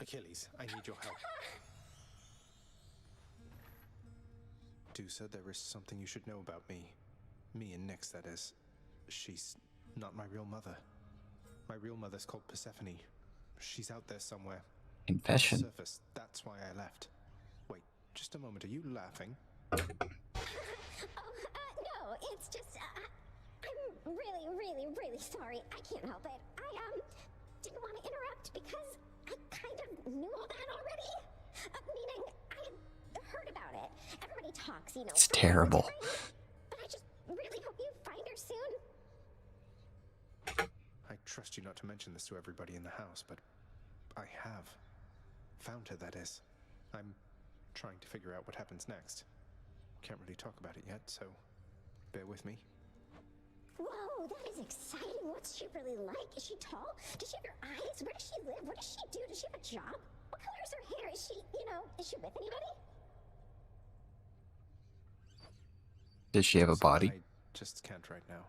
Achilles, I need your help. Dusa, there is something you should know about me. Me and Nyx, that is. She's not my real mother. My real mother's called Persephone. She's out there somewhere. Confession. On the surface. That's why I left. Wait, just a moment. Are you laughing? No, it's just, I'm really sorry. I can't help it. I, didn't want to interrupt because I kind of knew all that already. Meaning, I had heard about it. Everybody talks, you know. It's terrible. But I just really hope you find her soon. I trust you not to mention this to everybody in the house, but I have. Found her, that is. I'm trying to figure out what happens next. Can't really talk about it yet, so bear with me. Whoa, that is exciting. What's she really like? Is she tall? Does she have your eyes? Where does she live? What does she do? Does she have a job? What color is her hair? Is she, is she with anybody? Does she have a body? I just can't right now.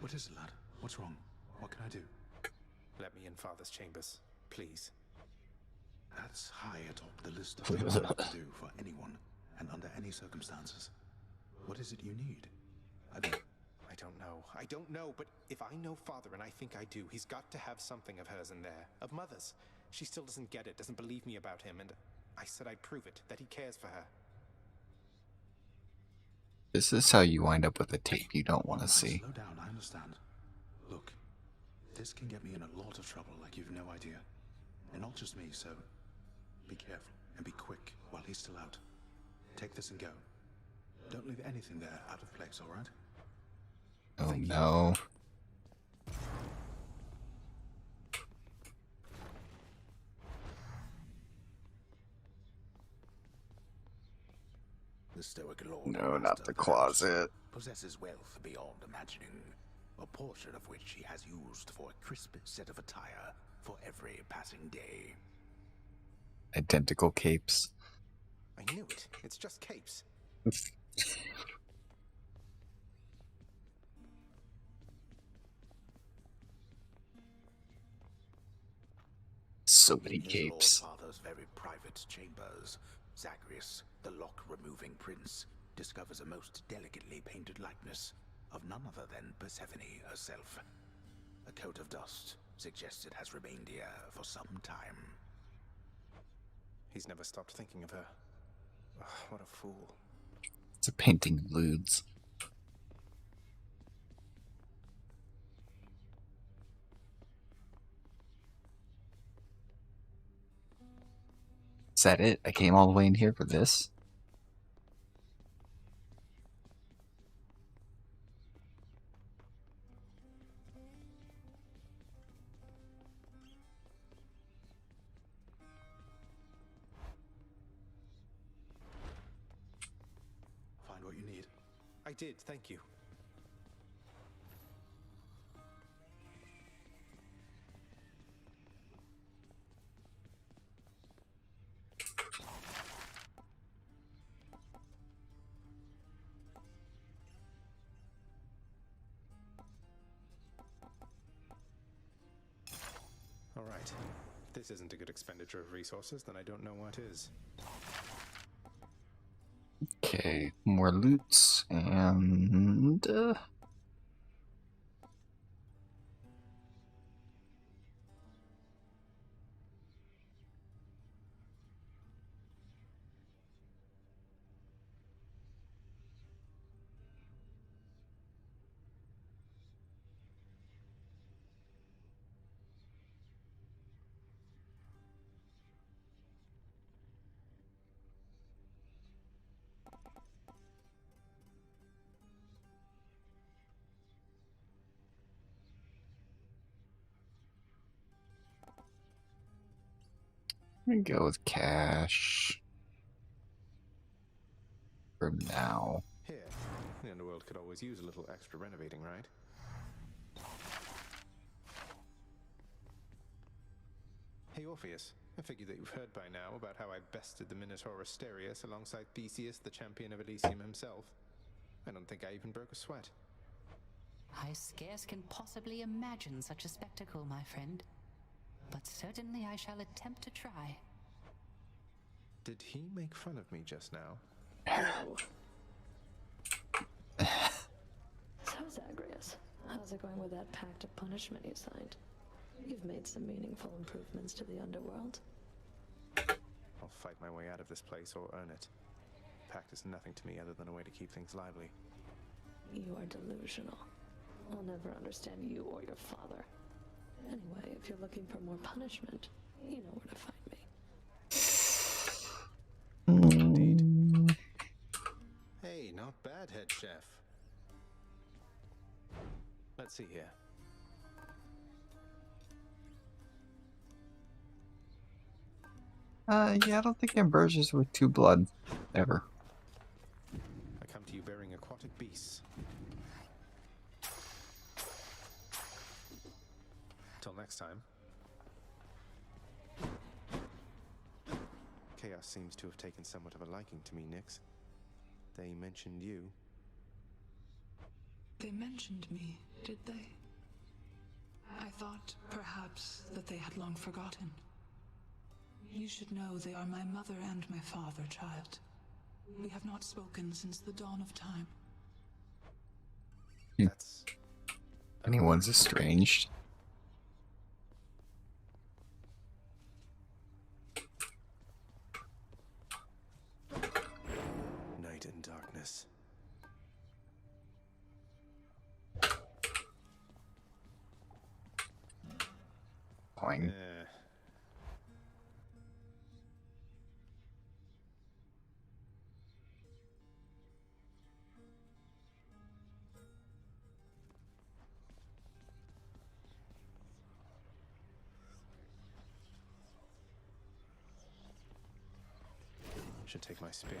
What is it, lad? What's wrong? What can I do? Let me in Father's chambers, please. That's high atop the list of things I have to do for anyone, and under any circumstances. What is it you need? I don't know, but if I know Father, and I think I do, he's got to have something of hers in there. Of Mother's. She still doesn't get it, doesn't believe me about him, and I said I'd prove it, that he cares for her. This is how you wind up with a tape you don't want to see. Slow down, I understand. Look, this can get me in a lot of trouble like you've no idea. And not just me, so be careful and be quick while he's still out. Take this and go. Don't leave anything there out of place, all right? Oh no. The Stoic Lord No, not Master the perhaps closet. possesses wealth beyond imagining, a portion of which he has used for a crisp set of attire for every passing day. Identical capes. I knew it. It's just capes. So many In his capes. Lord Father's very private chambers, Zagreus, the lock-removing prince, discovers a most delicately painted likeness of none other than Persephone herself. A coat of dust suggests it has remained here for some time. He's never stopped thinking of her. Ugh, what a fool. It's a painting of lewds. Is that it? I came all the way in here for this? Find what you need. I did, thank you. All right. If this isn't a good expenditure of resources, then I don't know what is. Okay, more loots and I'm gonna go with cash for now. Here, the underworld could always use a little extra renovating, right? Hey, Orpheus, I figure that you've heard by now about how I bested the Minotaur Asterius alongside Theseus, the champion of Elysium himself. I don't think I even broke a sweat. I scarce can possibly imagine such a spectacle, my friend. But certainly I shall attempt to try. Did he make fun of me just now? So, Zagreus, how's it going with that pact of punishment you signed? You've made some meaningful improvements to the underworld. I'll fight my way out of this place or earn it. Pact is nothing to me other than a way to keep things lively. You are delusional. I'll never understand you or your father. Anyway, if you're looking for more punishment, you know where to find me. Indeed. Hey, not bad, head chef. Let's see here. Yeah, I don't think Ambrosius with 2 blood, ever. I come to you bearing aquatic beasts. Till next time. Chaos seems to have taken somewhat of a liking to me, Nyx. They mentioned you. They mentioned me, did they? I thought, perhaps, that they had long forgotten. You should know they are my mother and my father, child. We have not spoken since the dawn of time. That's... Anyone's estranged. Night and darkness. Boing. Should take my spear.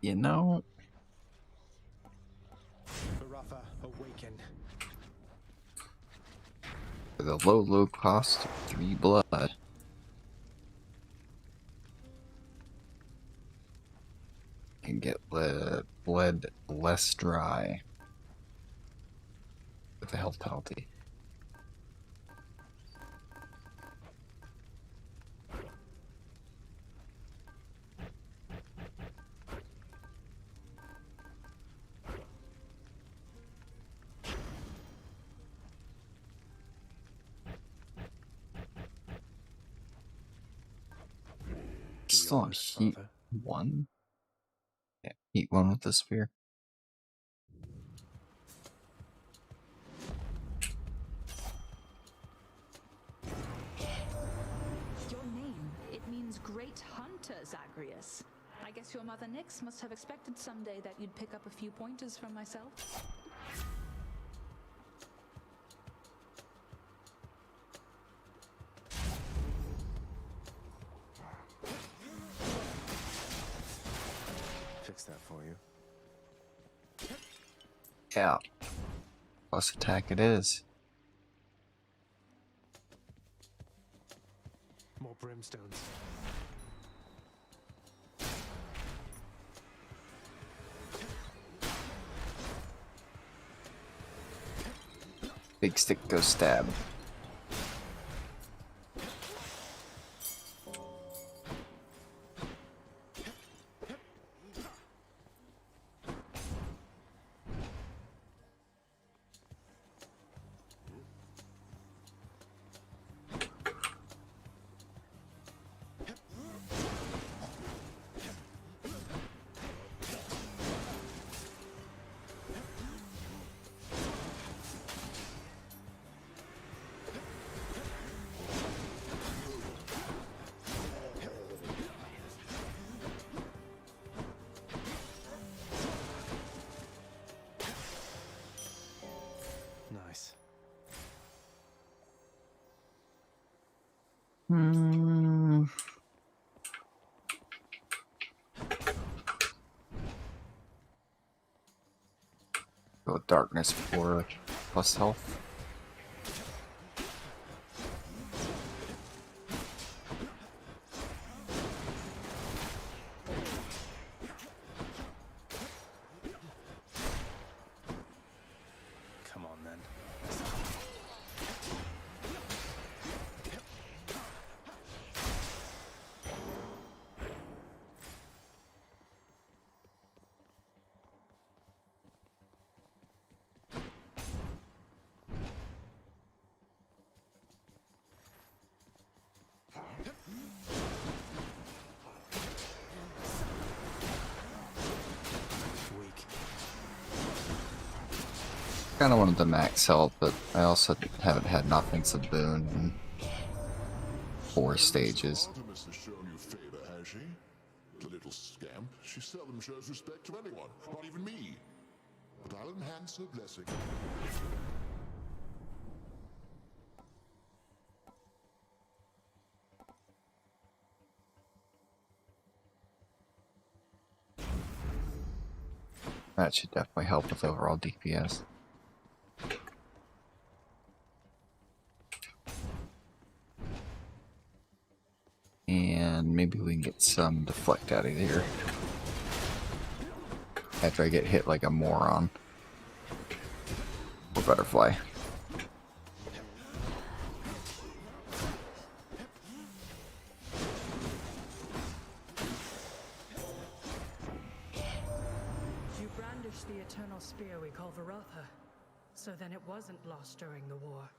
You know, Barafa, awaken. for the low cost of 3 blood. Can get bled less dry with a health penalty. Still on heat Father. 1? Yeah, heat 1 with the spear. Your name, it means great hunter, Zagreus. I guess your mother Nyx must have expected someday that you'd pick up a few pointers from myself. Fix that for you. Yeah. Plus attack it is. More brimstones. Big stick goes stab. Go with darkness for plus health. Come on then. Weak. Kind of wanted the max health, but I also haven't had nothing's a boon in 4 stages. Artemis has shown you favor, has she? The little scamp. She seldom shows respect to anyone, not even me. But I'll enhance her blessing. That should definitely help with overall DPS. And maybe we can get some deflect out of here. After I get hit like a moron. Or butterfly. You brandished the eternal spear we call Varotha. So then it wasn't lost during the war.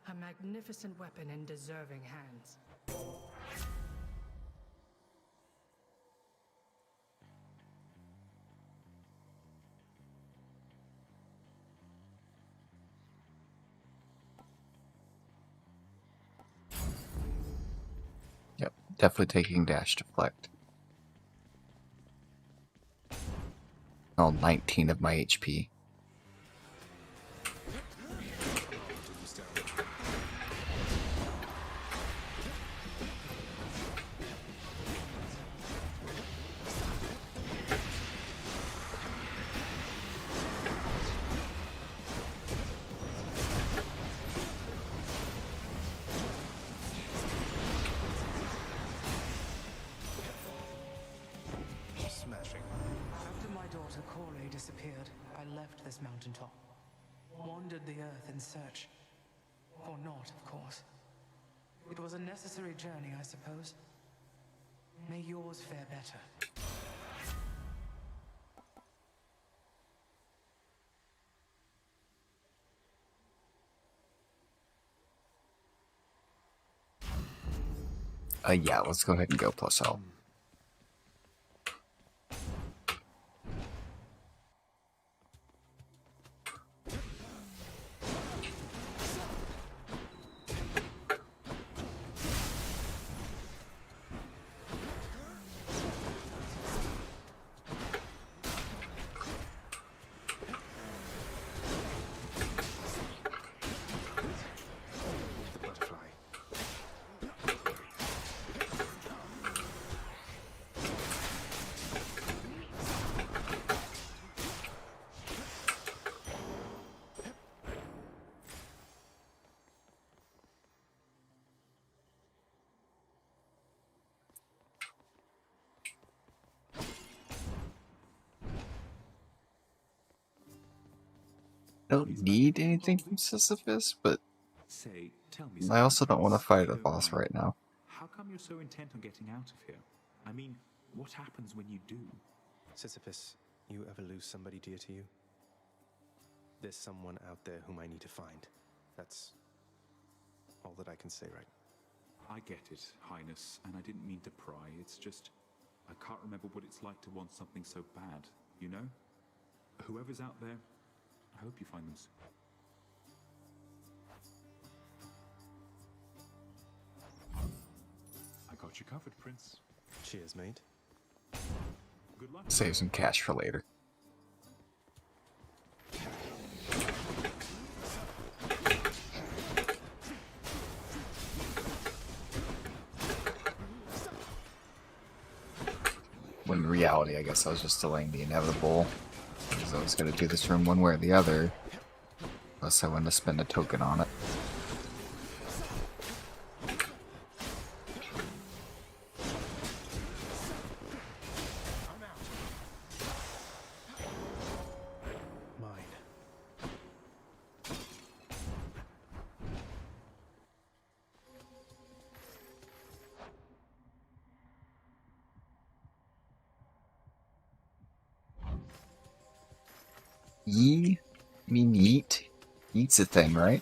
A magnificent weapon in deserving hands. Yep, definitely taking dash deflect. Oh, 19 of my HP. Smashing. After my daughter Corey disappeared, I left this mountaintop. Wandered the earth in search. Or not, of course. It was a necessary journey, I suppose. May yours fare better. Yeah, let's go ahead and go plus health. The butterfly. I don't need anything from Sisyphus, but Say, tell me I something, also don't want to Prince, fight if a you don't boss mind. right now. How come you're so intent on getting out of here? I mean, what happens when you do? Sisyphus, you ever lose somebody dear to you? There's someone out there whom I need to find. That's all that I can say right now. I get it, Highness, and I didn't mean to pry. It's just, I can't remember what it's like to want something so bad, you know? Whoever's out there, I hope you find them soon. I got you covered, Prince. Cheers, mate. Good luck. Save some cash for later. When in reality, I guess I was just delaying the inevitable. Because I was going to do this room one way or the other. Unless I wanted to spend a token on it. Yee? I mean yeet? Yeet's a thing, right?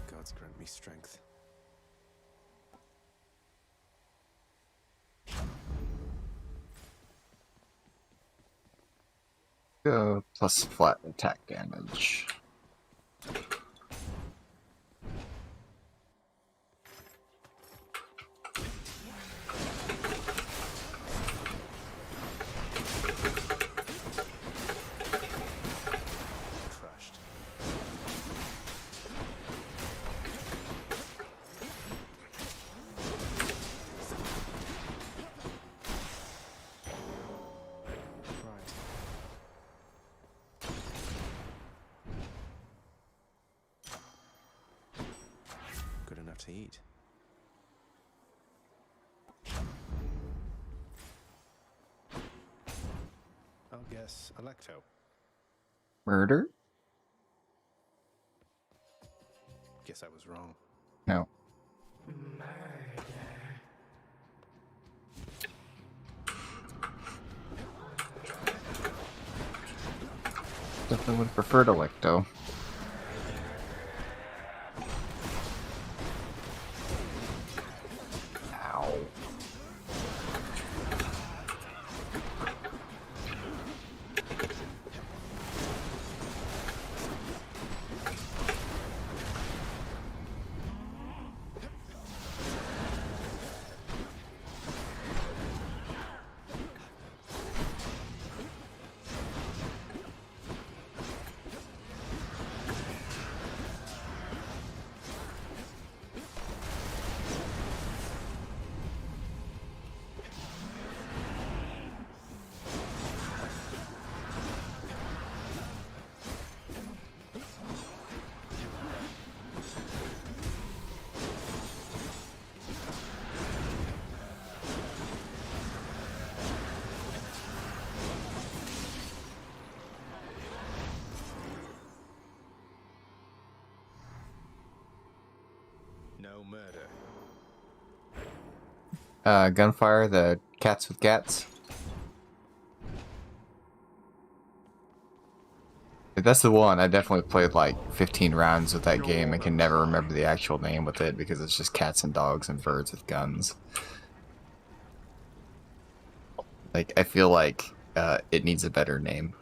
Gods grant me strength. Plus flat attack damage. Crushed. Right. Good enough to eat. I'll guess Electo. Murder? Guess I was wrong. No. Definitely would have preferred Electo. Ow. No murder. Gunfire, the cats with cats. That's the one. I definitely played like 15 rounds with that game and can never remember the actual name with it because it's just cats and dogs and birds with guns. Like, I feel like it needs a better name.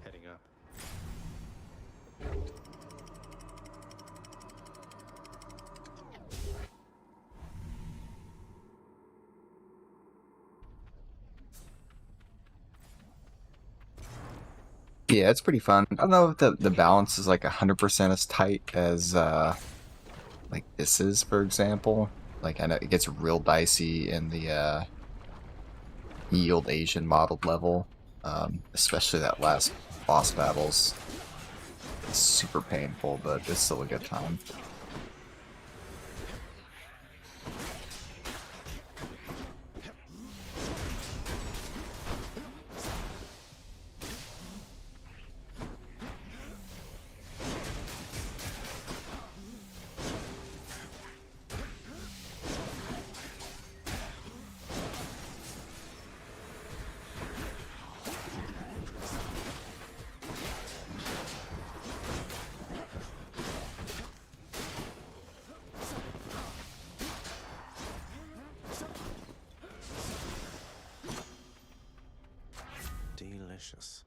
Heading up. Yeah, it's pretty fun. I don't know if the balance is like 100% as tight as like this is, for example. Like, I know it gets real dicey in the Yield Asian modeled level, especially that last boss battles. It's super painful, but it's still a good time. Delicious.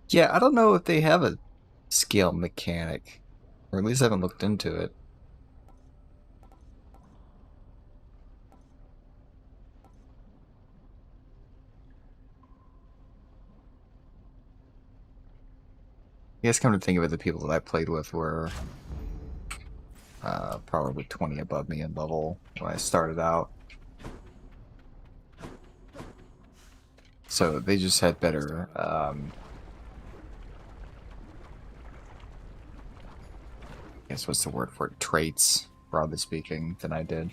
Yeah, I don't know if they have a scale mechanic, or at least I haven't looked into it. I guess come to think of it, the people that I played with were probably 20 above me in level when I started out. So they just had better I guess what's the word for it? Traits, broadly speaking, than I did.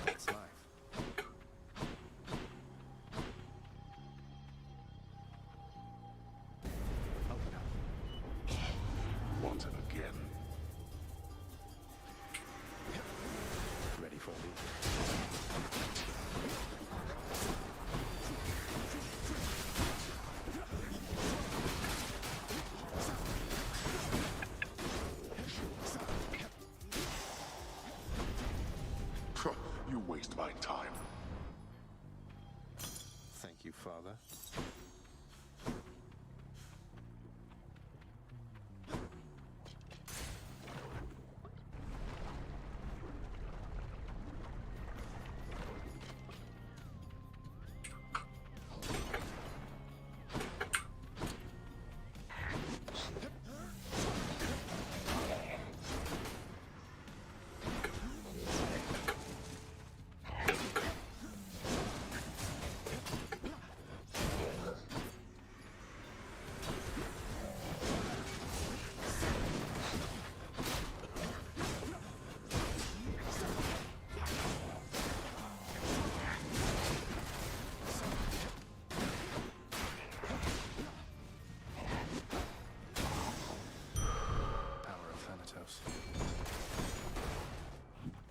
That's life. Open up. What again? Ready for me? You waste my time. Thank you, Father.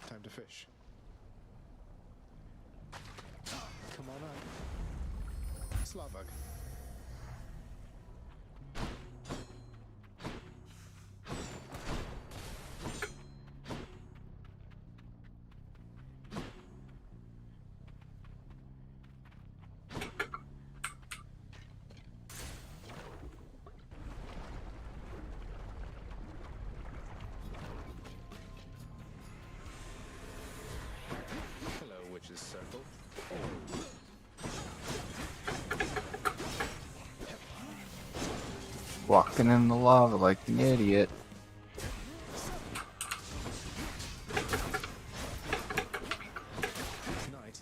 Time to fish. Come on up. Slavug. Hello, Witch's Circle. Walking in the lava like an idiot. Night.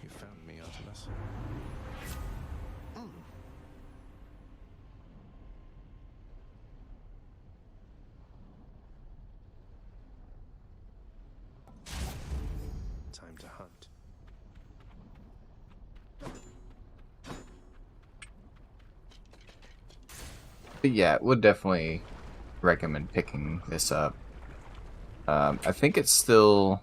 You found me, Artemis. Time to hunt. But yeah, would definitely recommend picking this up. I think it's still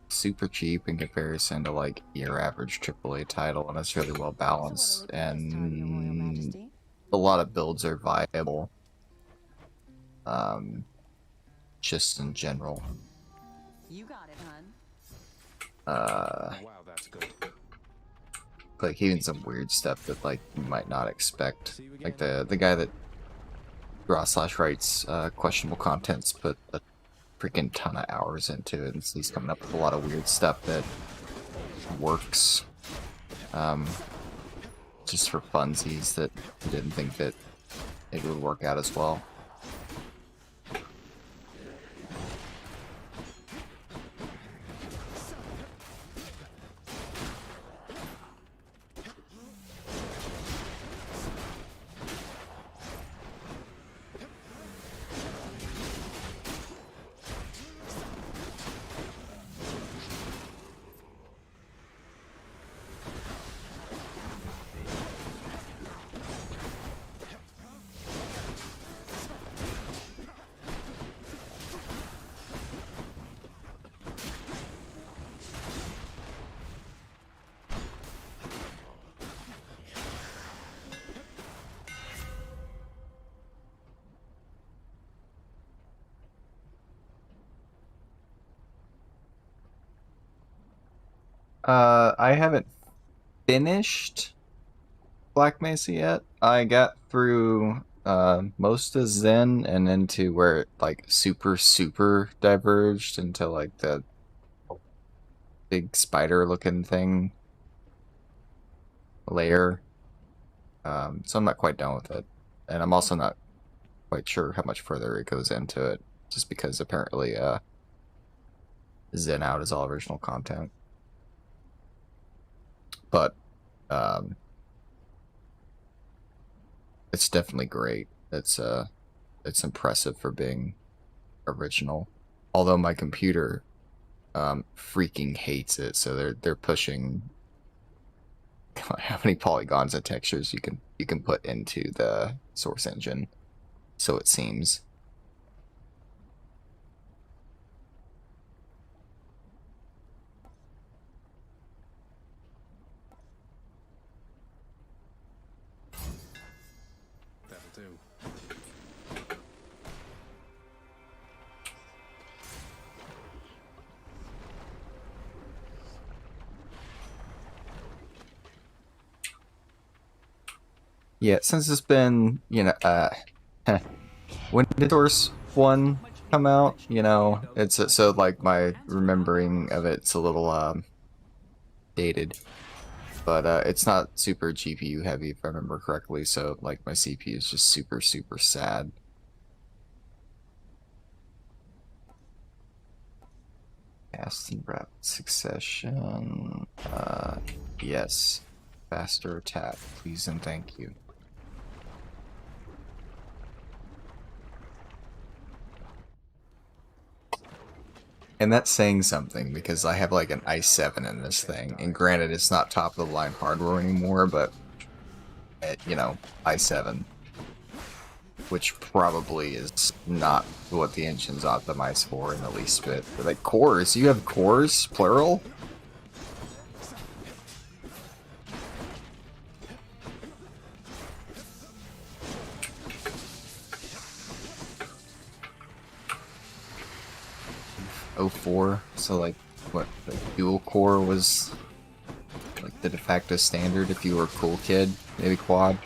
super cheap in comparison to like your average AAA title, and it's really well balanced, and a lot of builds are viable. Just in general. You got it, hun. Wow, that's good. Like even some weird stuff that like you might not expect. Like the guy that draws/writes questionable contents put a freaking ton of hours into it, and so he's coming up with a lot of weird stuff that works. just for funsies that I didn't think that it would work out as well. I haven't finished Black Mesa yet. I got through most of Zen and into where it like super diverged into like the big spider looking thing layer. So I'm not quite done with it. And I'm also not quite sure how much further it goes into it, just because apparently Zen Out is all original content. But it's definitely great. It's impressive for being original. Although my computer freaking hates it, so they're pushing how many polygons and textures you can put into the Source engine. So it seems. Yeah, since it's been, you know, when did Source 1 come out? You know, it's so like my remembering of it's a little dated, but it's not super GPU heavy if I remember correctly. So like my CPU is just super sad. Fast and rapid succession. Yes. Faster attack, please and thank you. And that's saying something, because I have like an i7 in this thing, and granted it's not top of the line hardware anymore, but, you know, i7. Which probably is not what the engine's optimized for in the least bit. But like cores, you have cores, plural? '04, so like what, like dual core was like the de facto standard if you were a cool kid, maybe quad.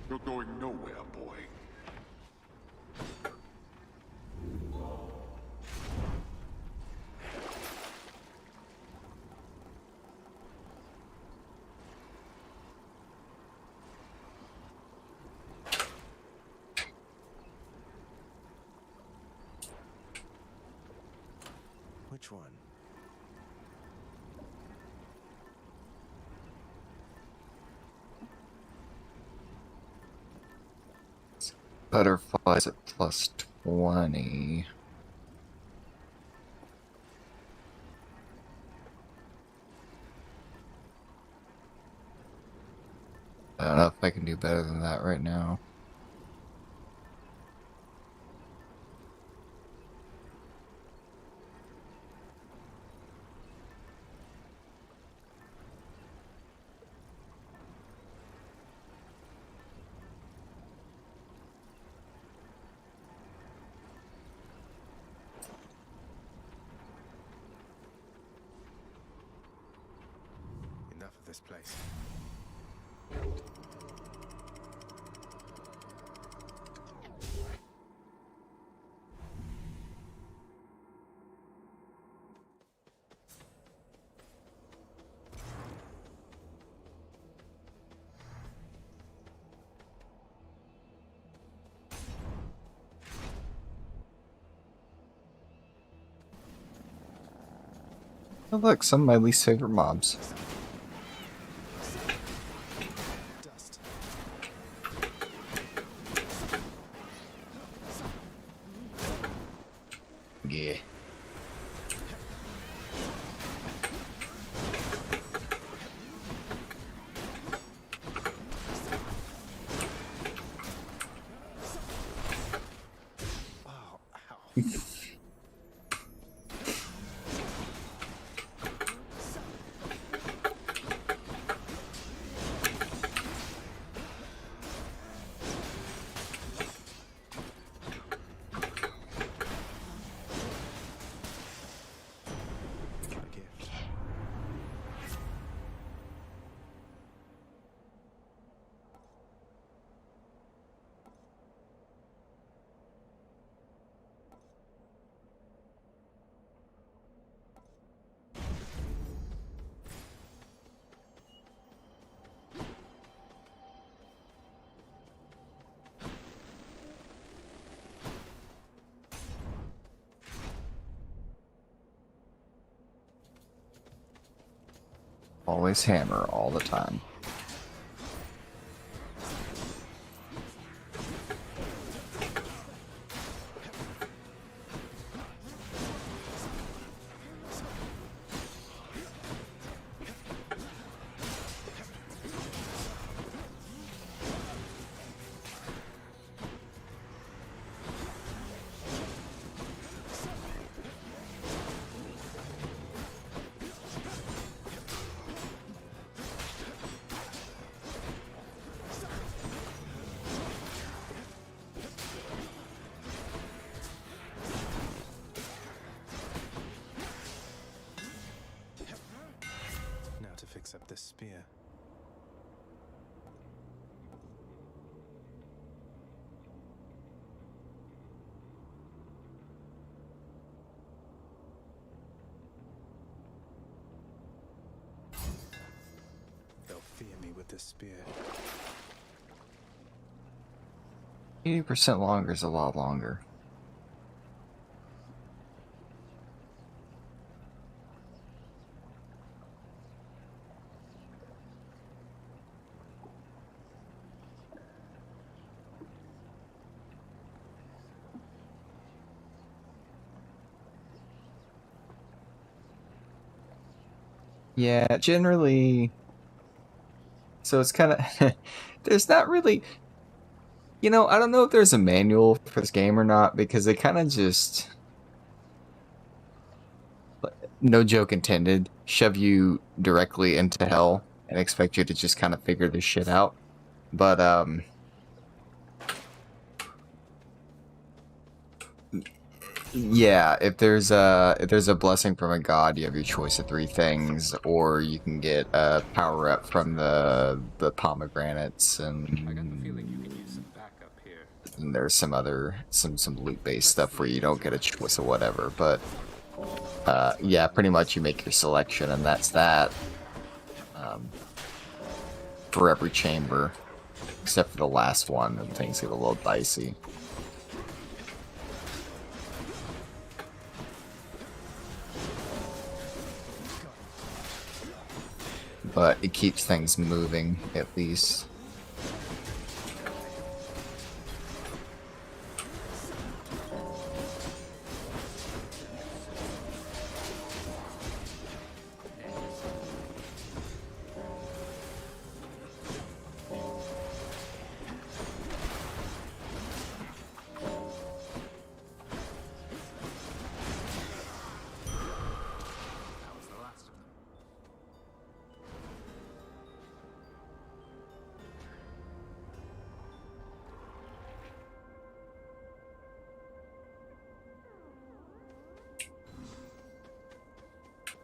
You're going nowhere, boy. Which one? Butterflies at plus 20. I don't know if I can do better than that right now. Enough of this place. Oh look, some of my least favorite mobs. Dust. Yeah. Oh, ow. A gift. Always hammer all the time. Now to fix up this spear. They'll fear me with this spear. 80% longer is a lot longer. Yeah, generally. So it's kind of. There's not really. You know, I don't know if there's a manual for this game or not, because they kind of just. No joke intended, shove you directly into hell and expect you to just kind of figure this shit out. But, Yeah, if there's a blessing from a god, you have your choice of 3 things, or you can get a power up from the pomegranates, and I got the feeling you could use some backup here. and there's some other some loot based stuff where you don't get a choice of whatever. But yeah, pretty much you make your selection, and that's that for every chamber, except for the last one, and things get a little dicey. But it keeps things moving, at least.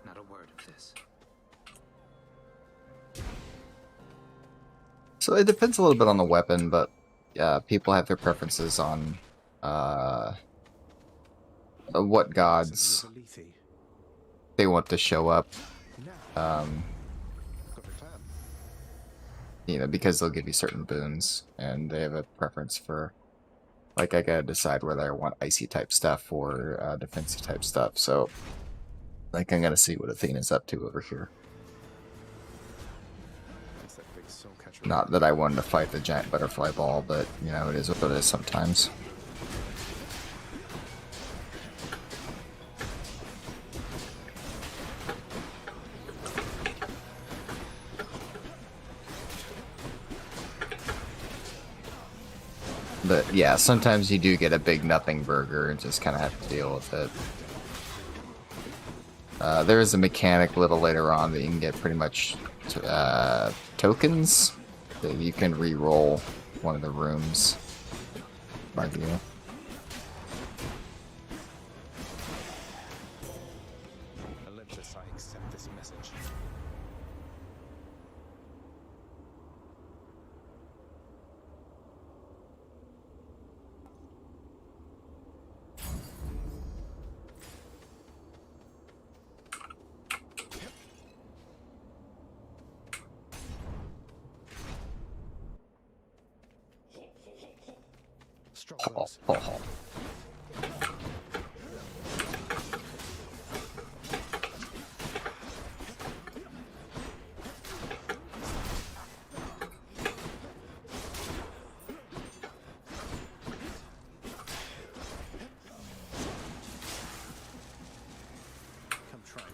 Not a word of this. So it depends a little bit on the weapon, but people have their preferences on what gods they want to show up. You know, because they'll give you certain boons, and they have a preference for, like, I gotta decide whether I want icy type stuff or defensive type stuff. So, like, I'm gonna see what Athena's up to over here. Not that I wanted to fight the giant butterfly ball, but, you know, it is what it is sometimes. But, yeah, sometimes you do get a big nothing burger and just kind of have to deal with it. There is a mechanic a little later on that you can get pretty much tokens that you can re-roll one of the rooms by you. Olympus, I accept this message. Oh. Come try me.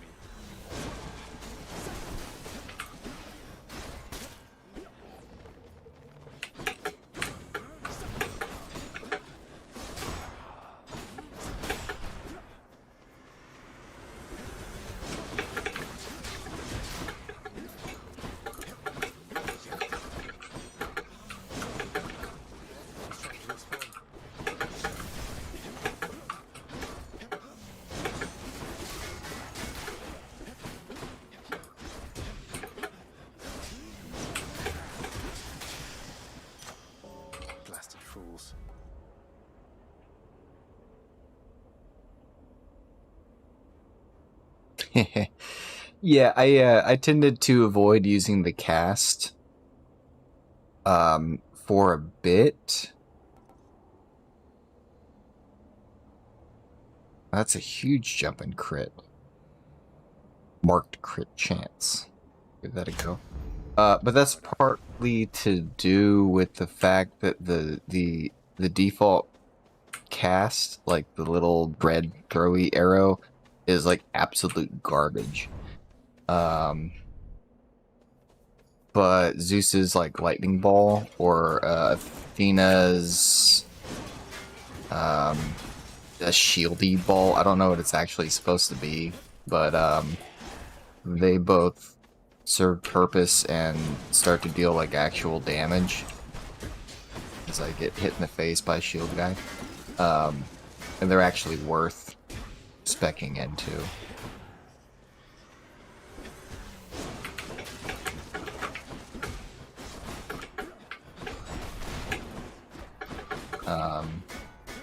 Blasted fools. Yeah, I tended to avoid using the cast for a bit. That's a huge jump in crit. Marked crit chance. Give that a go. But that's partly to do with the fact that the default cast, like the little red throwy arrow, is like absolute garbage. But Zeus's like lightning ball, or Athena's a shieldy ball, I don't know what it's actually supposed to be, but they both serve purpose and start to deal like actual damage as I get hit in the face by a shield guy. and they're actually worth speccing into.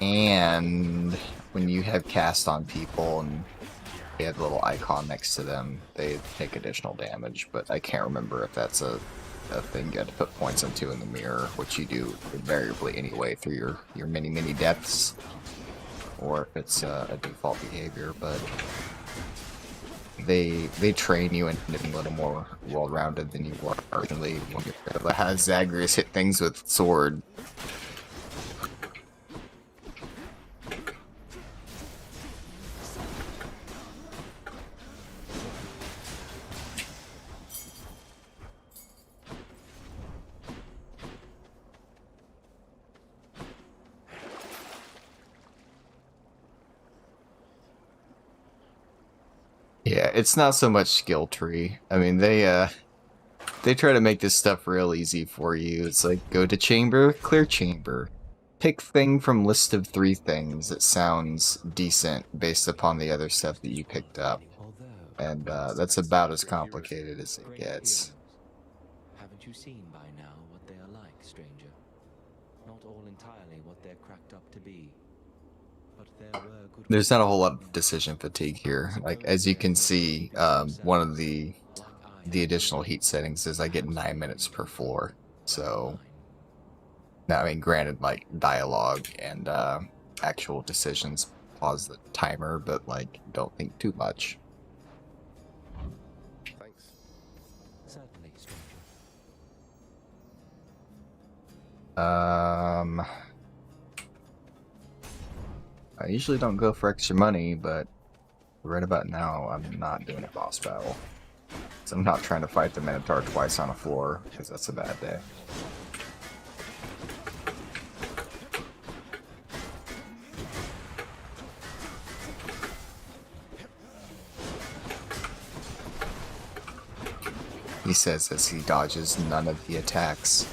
And when you have cast on people and they have a little icon next to them, they take additional damage, but I can't remember if that's a thing you have to put points into in the mirror, which you do invariably anyway through your mini deaths, or if it's a default behavior, but they train you into being a little more well-rounded than you were originally when you're able to have Zagreus hit things with sword. Yeah, it's not so much skill tree. I mean, they try to make this stuff real easy for you. It's like, go to chamber, clear chamber. Pick thing from list of 3 things that sounds decent based upon the other stuff that you picked up. And that's about as complicated as it gets. Haven't you seen by now what they are like, stranger? Not all entirely what they're cracked up to be. But there were good. There's not a whole lot of decision fatigue here. Like, as you can see, one of the additional heat settings is I get 9 minutes per floor. So, now, I mean, granted, like, dialogue and actual decisions pause the timer, but, like, don't think too much. Thanks. Certainly, stranger. I usually don't go for extra money, but right about now, I'm not doing a boss battle. So I'm not trying to fight the Minotaur twice on a floor, because that's a bad day. He says as he dodges none of the attacks.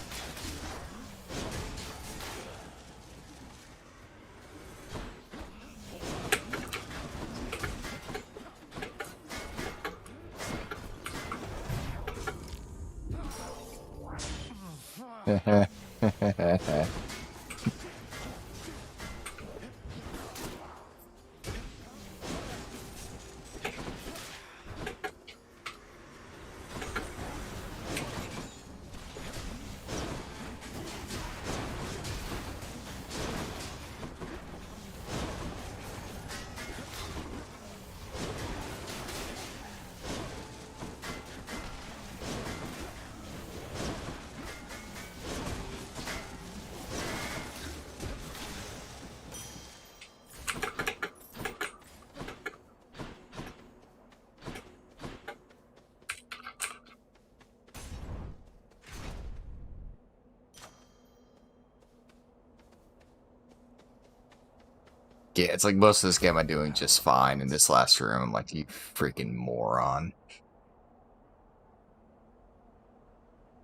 Yeah, it's like most of this game I'm doing just fine. In this last room, I'm like, you freaking moron.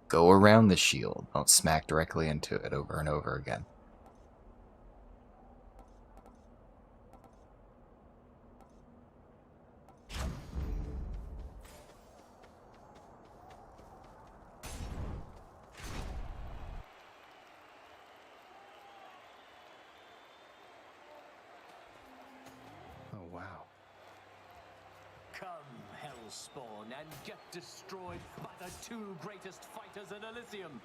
Go around the shield. Don't smack directly into it over and over again. Oh, wow. Come, Hellspawn, and get destroyed by the 2 greatest fighters in Elysium.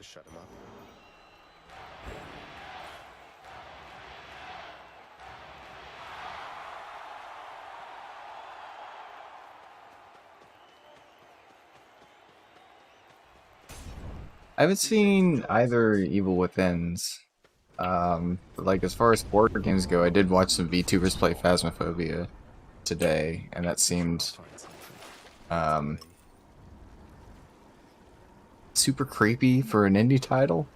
to shut him up. I haven't seen either Evil Withins. Like as far as board games go, I did watch some VTubers play Phasmophobia today, and that seemed super creepy for an indie title.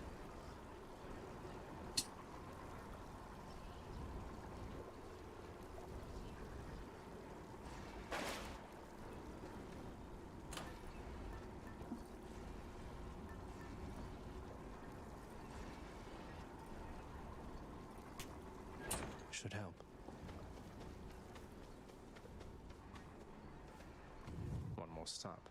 Should help. One more stop.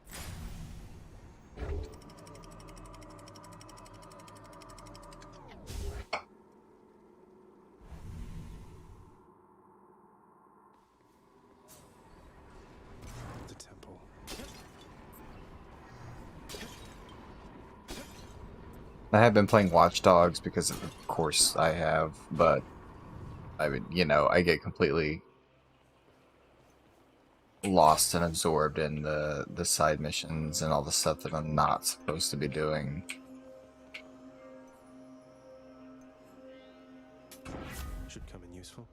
The temple. I have been playing Watch Dogs because of course I have, but I mean, you know, I get completely lost and absorbed in the side missions and all the stuff that I'm not supposed to be doing. Should come in useful.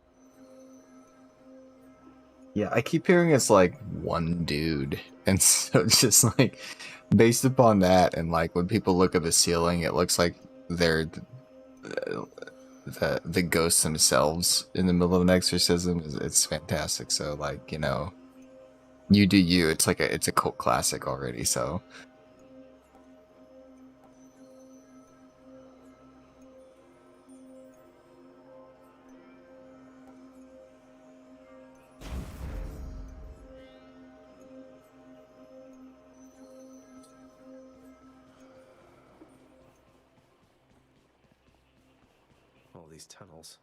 Yeah, I keep hearing it's like one dude, and so just like based upon that, and like when people look at the ceiling, it looks like they're the ghosts themselves in the middle of an exorcism. It's fantastic. So like, you know, you do you. It's like it's a cult classic already. So. All these tunnels.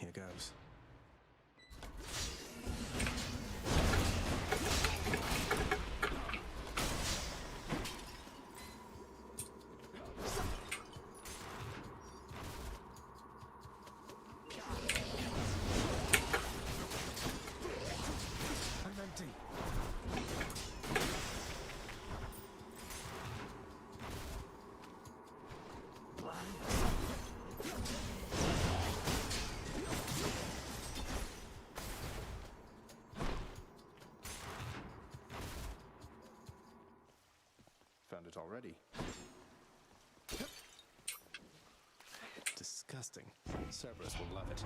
Here goes. I'm empty. found it already. Disgusting. Cerberus will love it.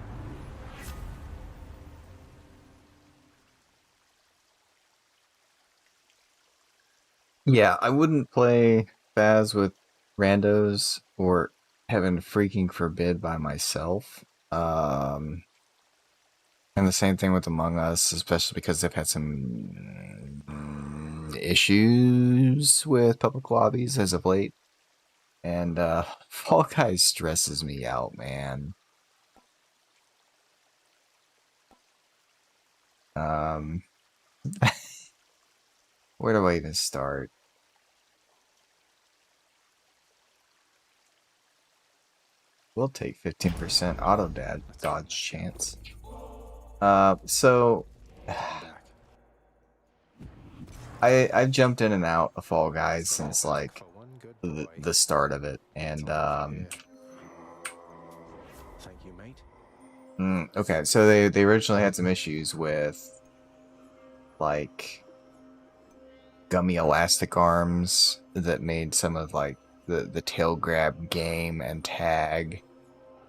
Yeah, I wouldn't play Baz with randos or heaven freaking forbid by myself. And the same thing with Among Us, especially because they've had some issues with public lobbies as of late. And Fall Guys stresses me out, man. Where do I even start? We'll take 15% auto dodge chance. So I've jumped in and out of Fall Guys since like the start of it, and Thank you, mate. okay, so they originally had some issues with like gummy elastic arms that made some of like the tail grab game and tag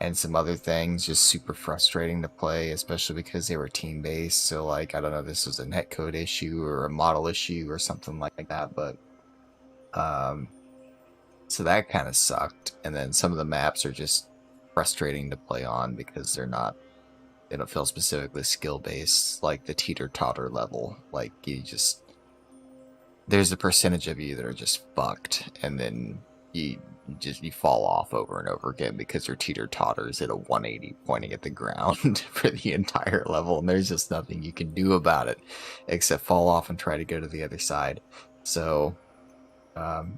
and some other things just super frustrating to play, especially because they were team-based. So like, I don't know if this was a netcode issue or a model issue or something like that, but so that kind of sucked. And then some of the maps are just frustrating to play on because they don't feel specifically skill-based, like the teeter-totter level. Like, there's a percentage of you that are just fucked, and then you fall off over and over again because your teeter-totters at a 180 pointing at the ground for the entire level, and there's just nothing you can do about it except fall off and try to go to the other side. So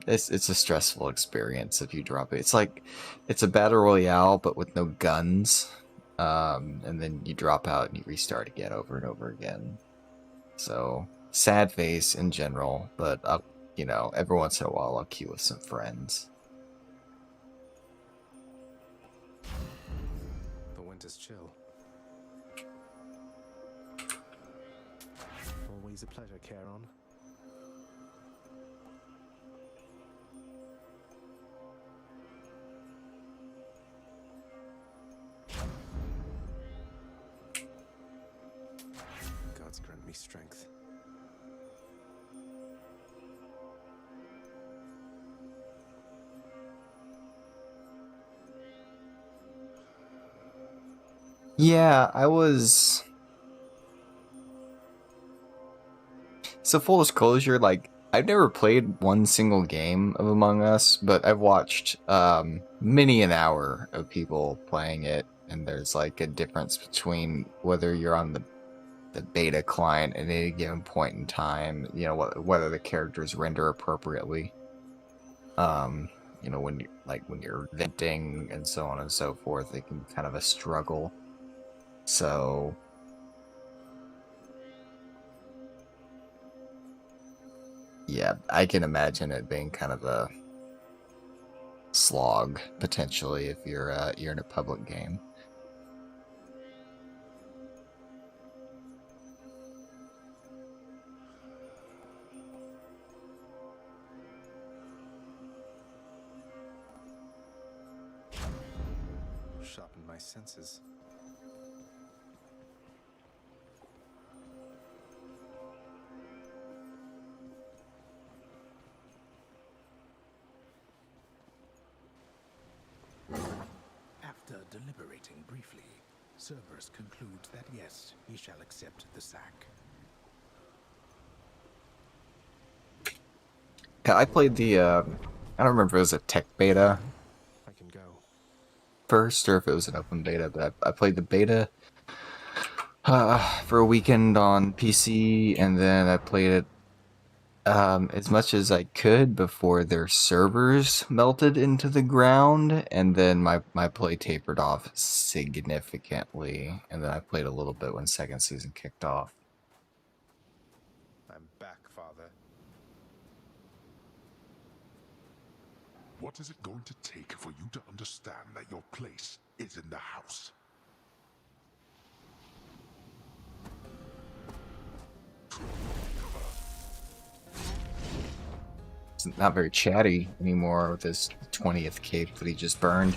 it's a stressful experience if you drop it. It's like it's a battle royale but with no guns, and then you drop out and you restart again over and over again. So sad face in general, but every once in a while I'll queue with some friends. The winter's chill. Always a pleasure, Charon. Gods grant me strength. Yeah, I was... So full disclosure, like, I've never played one single game of Among Us, but I've watched many an hour of people playing it, and there's like a difference between whether you're on the beta client at any given point in time, whether the characters render appropriately. When you're venting and so on and so forth, it can be kind of a struggle. So yeah, I can imagine it being kind of a slog potentially if you're in a public game. Sharpen my senses. After deliberating briefly, Cerberus concludes that yes, he shall accept the sack. Yeah, I played the I don't remember if it was a tech beta I can go. first or if it was an open beta, but I played the beta for a weekend on PC, and then I played it as much as I could before their servers melted into the ground, and then my play tapered off significantly, and then I played a little bit when second season kicked off. I'm back, Father. What is it going to take for you to understand that your place is in the house? He's not very chatty anymore with his 20th cape that he just burned.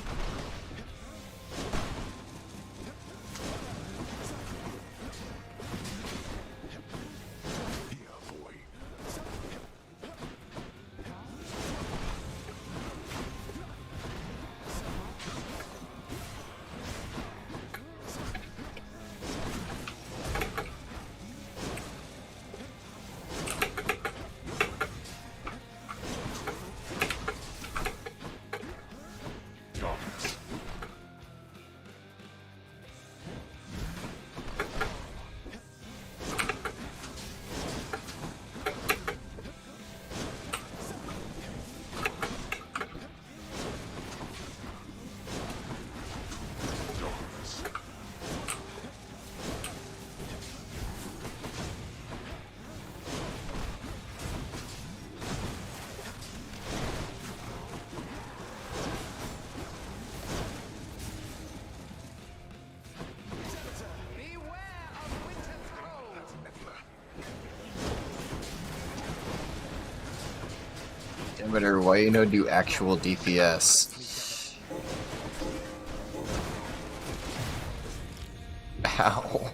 Demeter, why you no do actual DPS? Ow.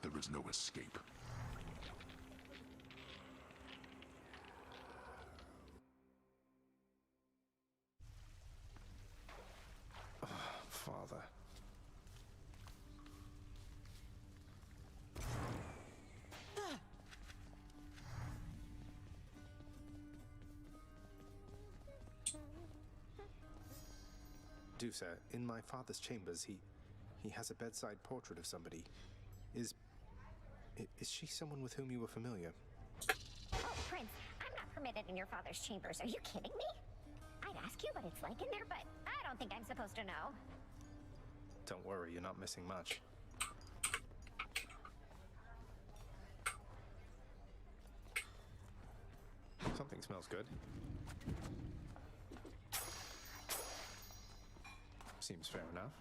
There is no escape. Father. Dusa, in my father's chambers, he has a bedside portrait of somebody. Is she someone with whom you were familiar? Oh, Prince, I'm not permitted in your father's chambers. Are you kidding me? I'd ask you what it's like in there, but I don't think I'm supposed to know. Don't worry, you're not missing much. Something smells good. Seems fair enough.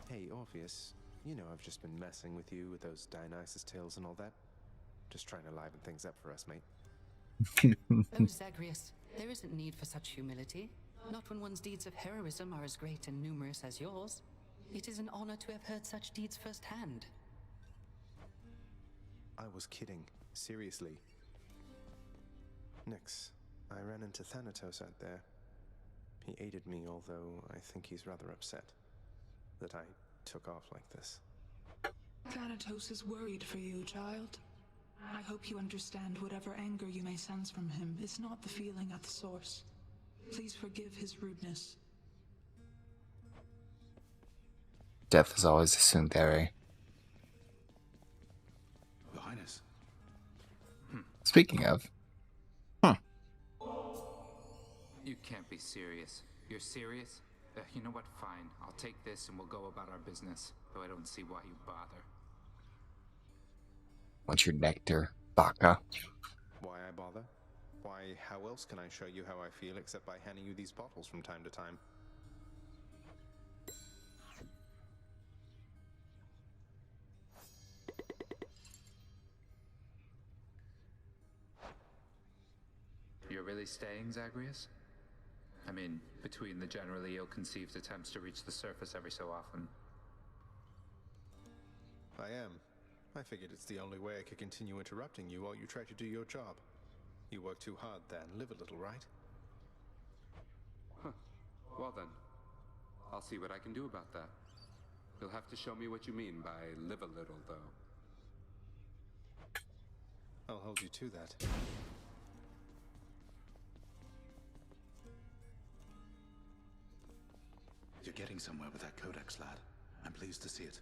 Hey, Orpheus, you know I've just been messing with you with those Dionysus tales and all that. Just trying to liven things up for us, mate. Oh, Zagreus, there isn't need for such humility. Not when one's deeds of heroism are as great and numerous as yours. It is an honor to have heard such deeds firsthand. I was kidding. Seriously. Nyx, I ran into Thanatos out there. He aided me, although I think he's rather upset that I took off like this. Thanatos is worried for you, child. I hope you understand whatever anger you may sense from him is not the feeling at the source. Please forgive his rudeness. Death is always a tsundere. Your Highness. Speaking of. You can't be serious. You're serious? You know what? Fine. I'll take this and we'll go about our business. Though I don't see why you bother. What's your nectar, Baka? Why I bother? Why, how else can I show you how I feel except by handing you these bottles from time to time? You're really staying, Zagreus? I mean, between the generally ill-conceived attempts to reach the surface every so often. I am. I figured it's the only way I could continue interrupting you while you try to do your job. You work too hard then. Live a little, right? Huh. Well then, I'll see what I can do about that. You'll have to show me what you mean by live a little, though. I'll hold you to that. You're getting somewhere with that codex, lad. I'm pleased to see it.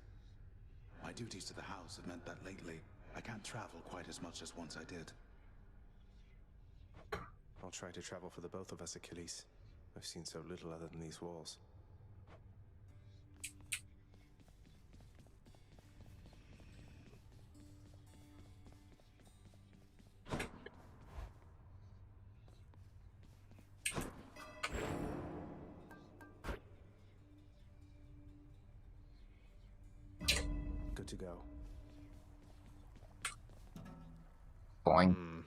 My duties to the house have meant that lately, I can't travel quite as much as once I did. I'll try to travel for the both of us, Achilles. I've seen so little other than these walls. Good to go. Boing.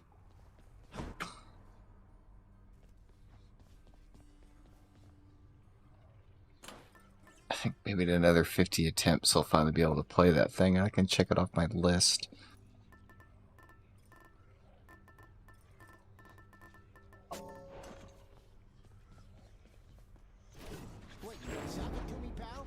I think maybe in another 50 attempts I'll finally be able to play that thing and I can check it off my list. What, you got something to me, pal?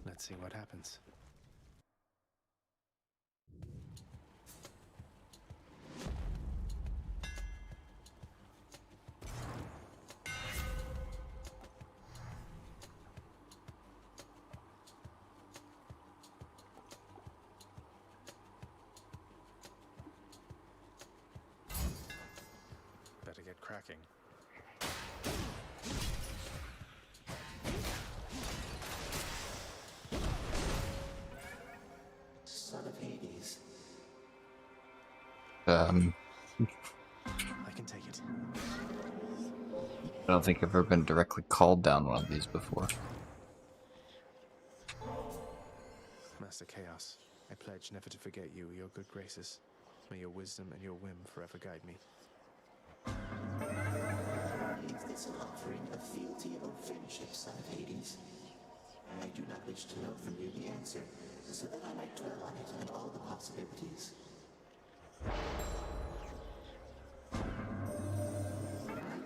Let's see what happens. Better get cracking. Son of Hades. I can take it. I don't think I've ever been directly called down one of these before. Master Chaos, I pledge never to forget you or your good graces. May your wisdom and your whim forever guide me. Is this an offering of fealty or friendship, son of Hades? I do not wish to know from you the answer, so that I might dwell on it and all the possibilities. I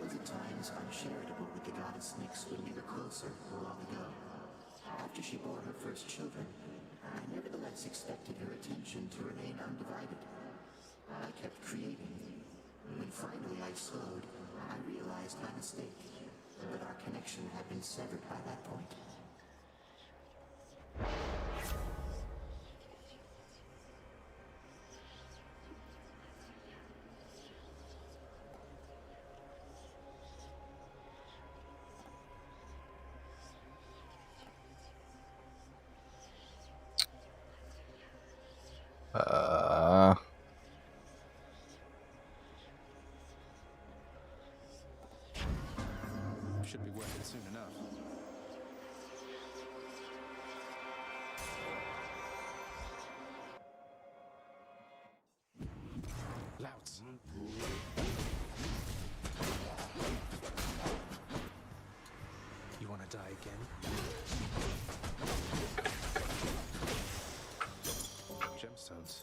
was at times uncharitable with the goddess Nyx when we were closer long ago. After she bore her first children, I nevertheless expected her attention to remain undivided. I kept creating. When finally I slowed, I realized my mistake, but our connection had been severed by that point. Should be working soon enough. Louts. You want to die again? Gemstones.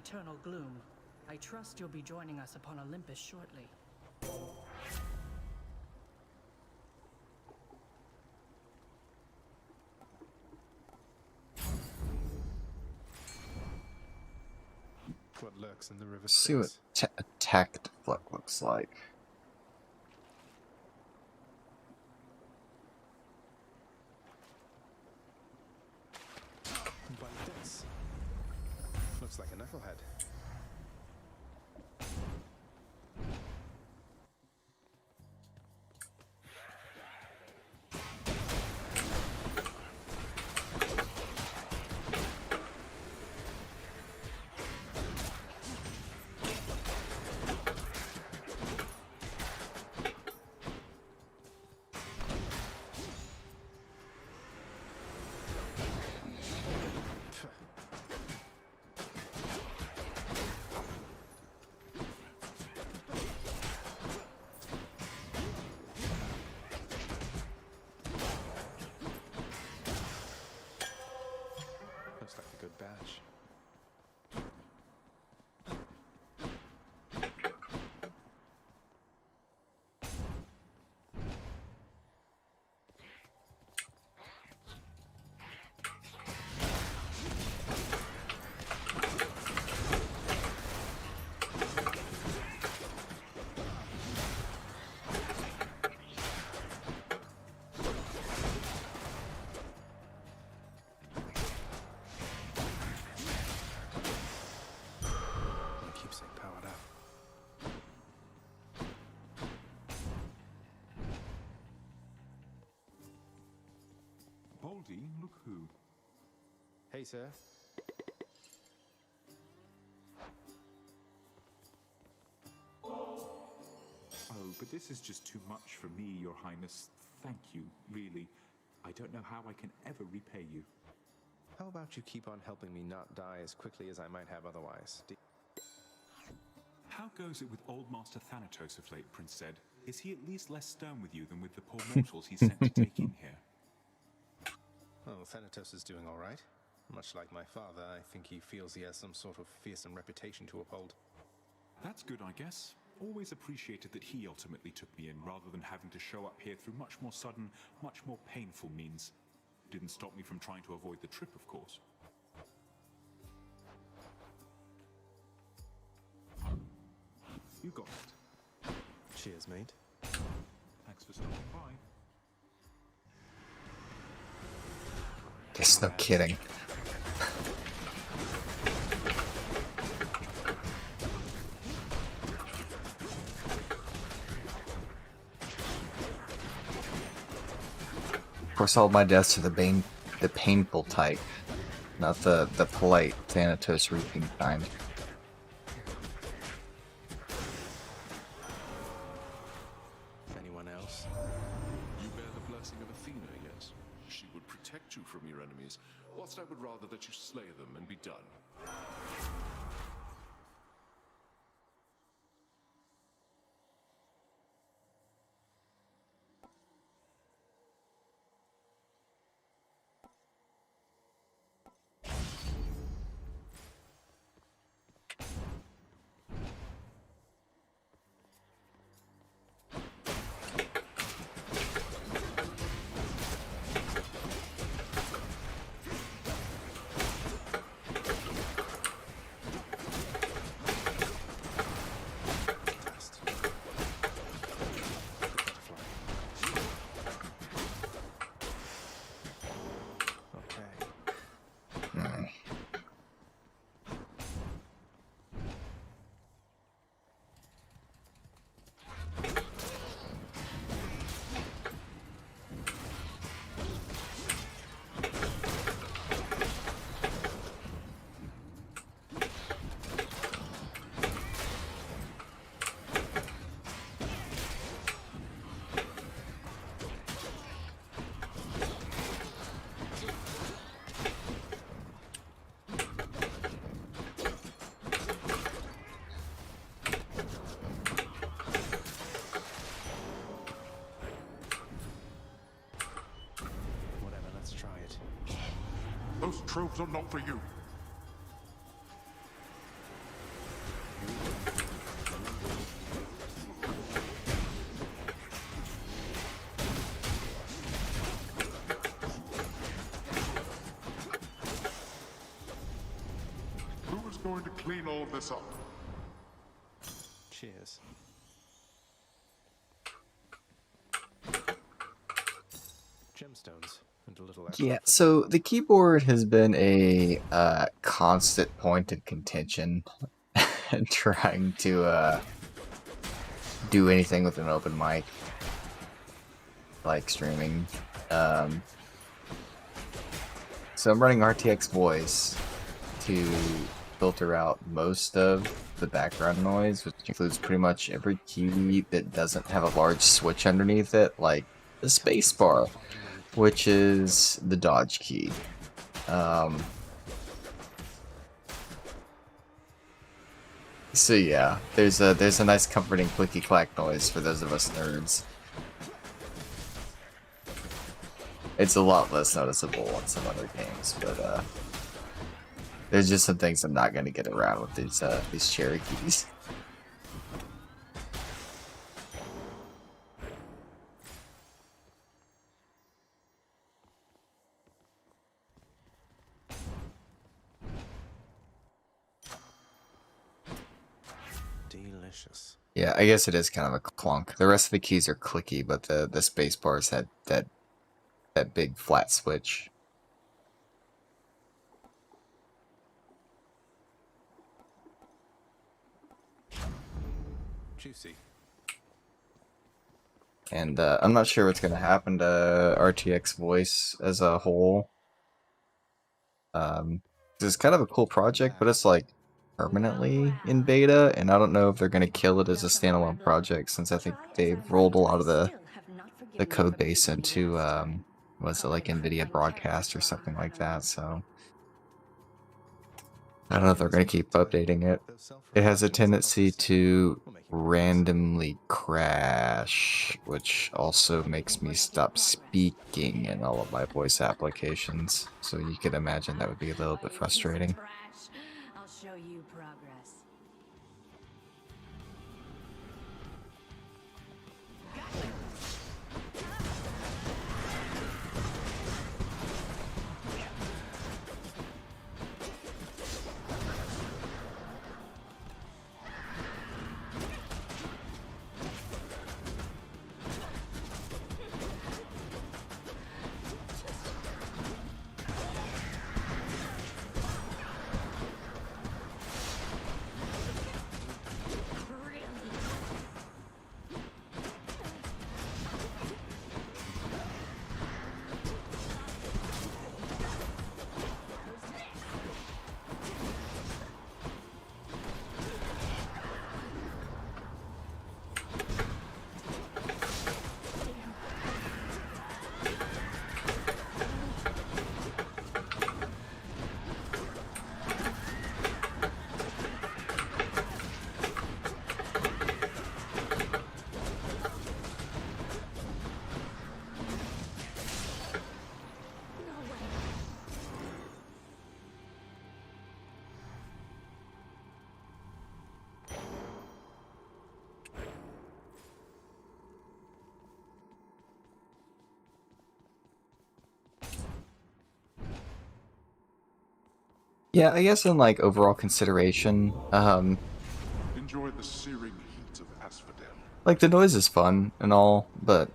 eternal gloom. I trust you'll be joining us upon Olympus shortly. What lurks in the river See what attacked Fluck looks like. By this. Looks like a knucklehead. Looks like a good batch. Keepsake powered up. Baldy, look who. Hey, sir. Oh, but this is just too much for me, Your Highness. Thank you, really. I don't know how I can ever repay you. How about you keep on helping me not die as quickly as I might have otherwise? How goes it with Old Master Thanatos of late, Prince Zed? Is he at least less stern with you than with the poor mortals he sent to take in here? Oh, Thanatos is doing all right. Much like my father, I think he feels he has some sort of fearsome reputation to uphold. That's good, I guess. Always appreciated that he ultimately took me in, rather than having to show up here through much more sudden, much more painful means. Didn't stop me from trying to avoid the trip, of course. You got it. Cheers, mate. Thanks for stopping by. There's no kidding. Of course, all my deaths are the painful type, not the polite Thanatos reaping kind. Anyone else? You bear the blessing of Athena, yes? She would protect you from your enemies, whilst I would rather that you slay them and be done. Those tropes are not for you. clean all this up. Cheers. Gemstones and a little extra. Yeah, so the keyboard has been a constant point of contention trying to do anything with an open mic, like streaming. So I'm running RTX Voice to filter out most of the background noise, which includes pretty much every key that doesn't have a large switch underneath it, like the spacebar, which is the dodge key. So yeah, there's a nice comforting clicky clack noise for those of us nerds. It's a lot less noticeable in some other games, but there's just some things I'm not gonna get around with these cherry keys. Delicious. Yeah, I guess it is kind of a clunk. The rest of the keys are clicky, but the space bars had that big flat switch. Juicy. And I'm not sure what's going to happen to RTX Voice as a whole. It's kind of a cool project, but it's like permanently in beta, and I don't know if they're going to kill it as a standalone project, since I think they've rolled a lot of the code base into was it like NVIDIA Broadcast or something like that. So I don't know if they're going to keep updating it. It has a tendency to randomly crash, which also makes me stop speaking in all of my voice applications. So you can imagine that would be a little bit frustrating. I'll show you progress. Yeah, I guess in like overall consideration, Enjoy the searing heat of Asphodel. like the noise is fun and all, but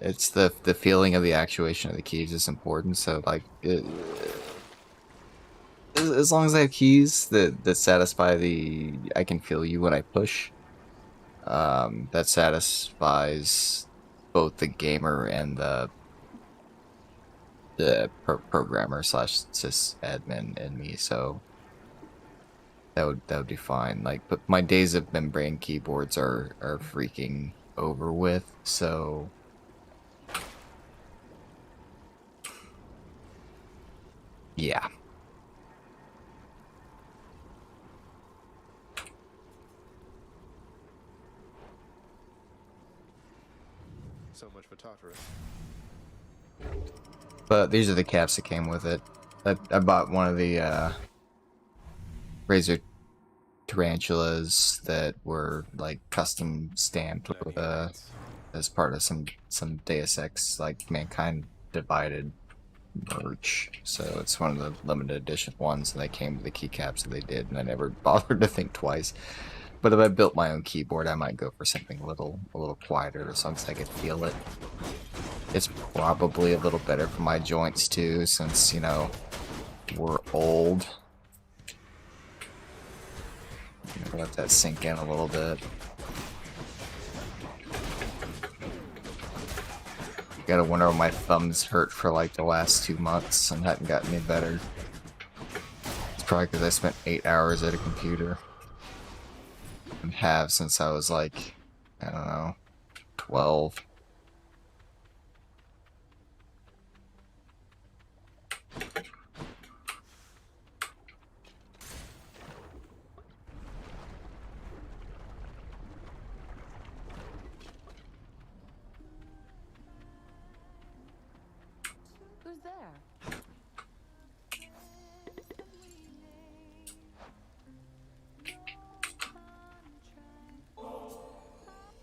it's the feeling of the actuation of the keys is important. So like, as long as I have keys that satisfy the I can feel you when I push, that satisfies both the gamer and the programmer / sysadmin in me. So that would be fine. Like, but my days of membrane keyboards are freaking over with. So yeah. So much for Tartarus. But these are the caps that came with it. I bought one of the Razor Tarantulas that were like custom stamped with, as part of some Deus Ex, like Mankind Divided merch. So it's one of the limited edition ones, and they came with the keycaps that they did, and I never bothered to think twice. But if I built my own keyboard, I might go for something a little quieter, as long as I could feel it. It's probably a little better for my joints too, since, you know, we're old. Let that sink in a little bit. Gotta wonder why my thumbs hurt for like the last 2 months and hadn't gotten any better. It's probably because I spent 8 hours at a computer. And have since I was like, I don't know, 12. Who's there?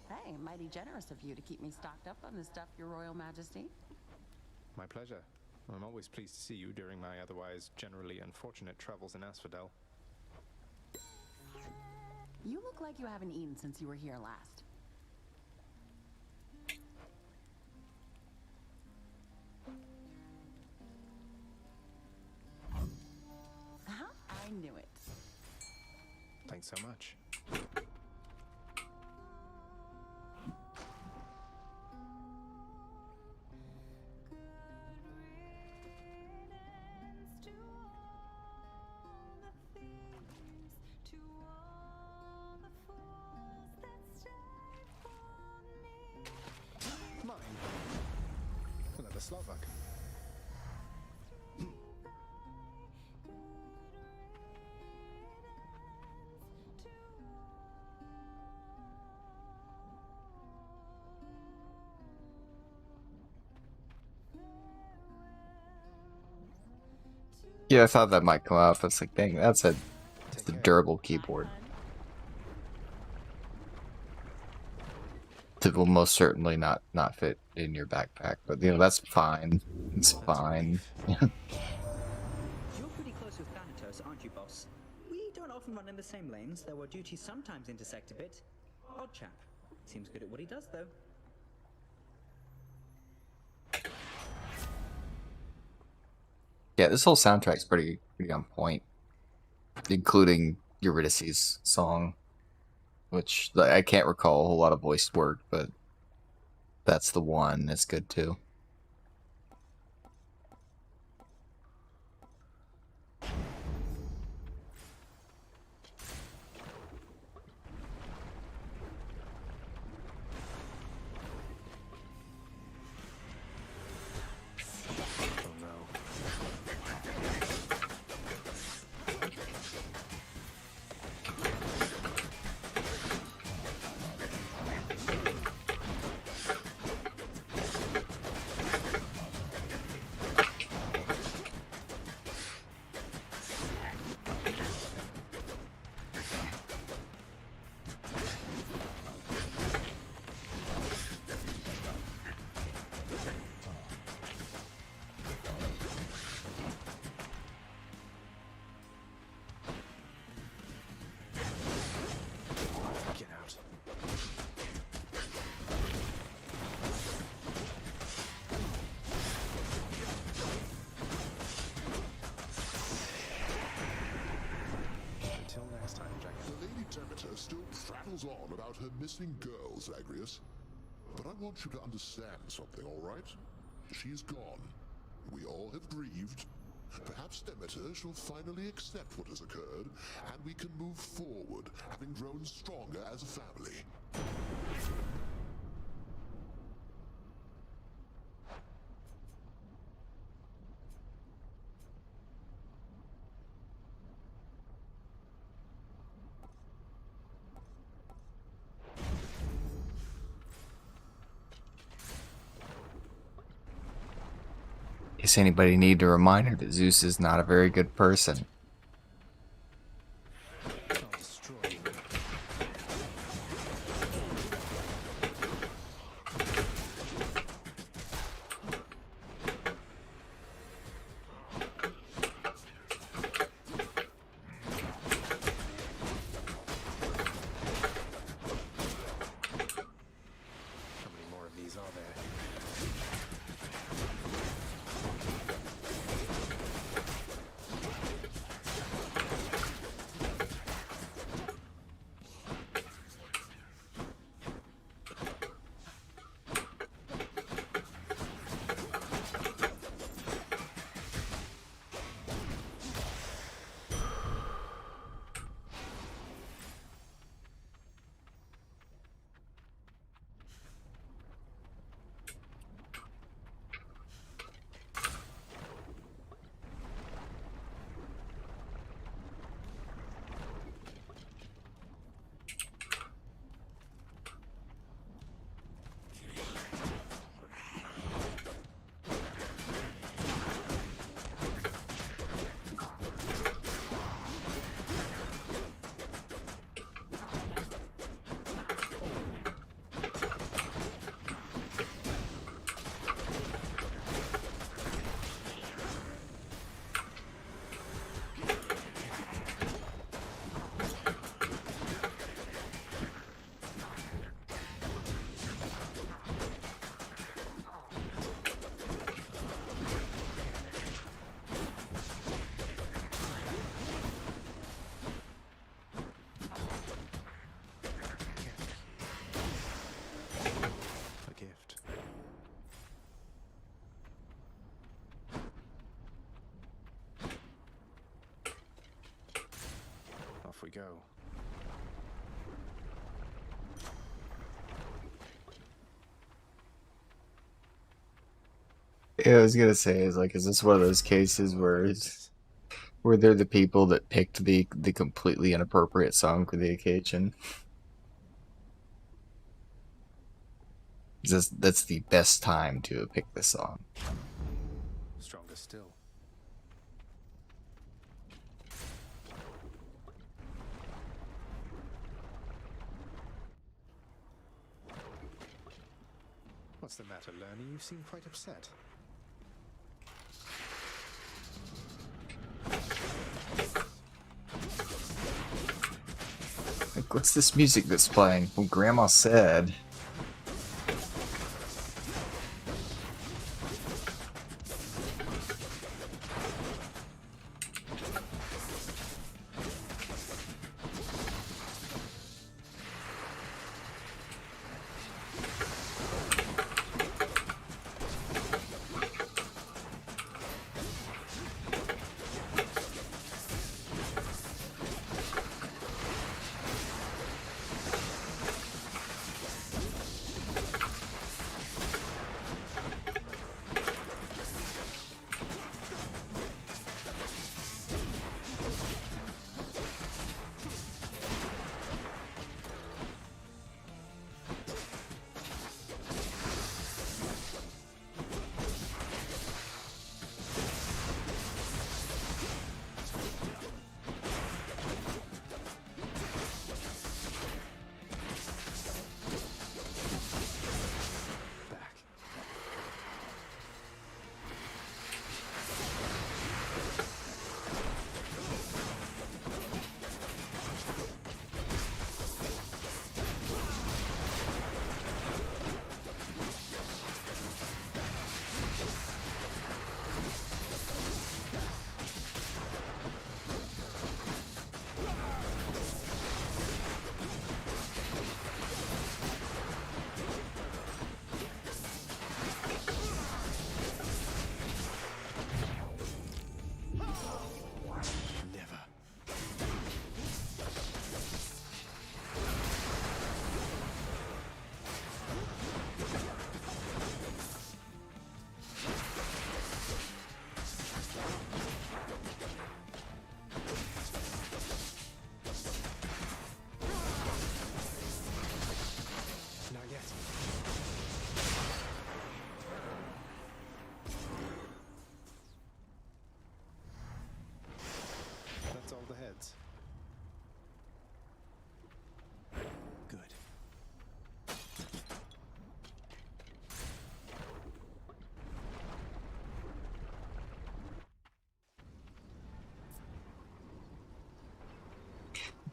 Hey, mighty generous of you to keep me stocked up on this stuff, Your Royal Majesty. My pleasure. I'm always pleased to see you during my otherwise generally unfortunate travels in Asphodel. You look like you haven't eaten since you were here last. Huh? I knew it. Thanks so much. Mine. Another Slovak. Yeah, I thought that might come up. It's like, dang, that's a durable keyboard. It will most certainly not fit in your backpack, but you know, that's fine. It's fine. You're pretty close with Thanatos, aren't you, boss? We don't often run in the same lanes, though our duties sometimes intersect a bit. Odd chap. Seems good at what he does, though. Yeah, this whole soundtrack's pretty on point, including Eurydice's song, which I can't recall a whole lot of voiced work, but that's the one that's good too. prattles on about her missing girl, Zagreus. But I want you to understand something, all right? She's gone. We all have grieved. Perhaps Demeter shall finally accept what has occurred, and we can move forward, having grown stronger as a family. Does anybody need a reminder that Zeus is not a very good person? go. Yeah, I was gonna say, is this one of those cases where they're the people that picked the completely inappropriate song for the occasion? That's the best time to pick this song. Stronger still. What's the matter, Lernie? You seem quite upset. Like, what's this music that's playing? Well, Grandma said.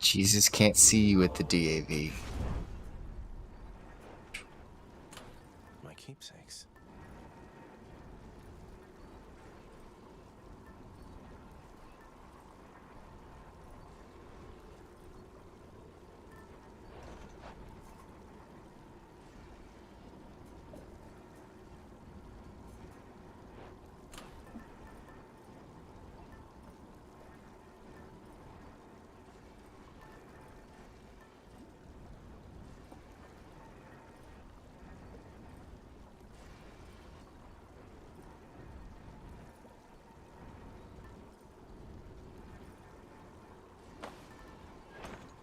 Jesus can't see you with the DAV. My keepsakes.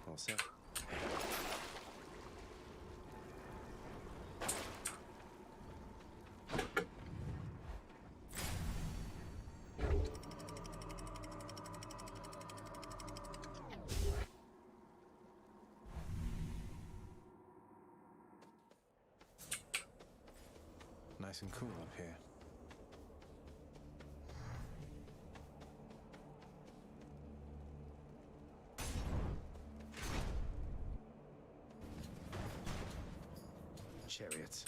All set. Nice and cool up here. Chariots.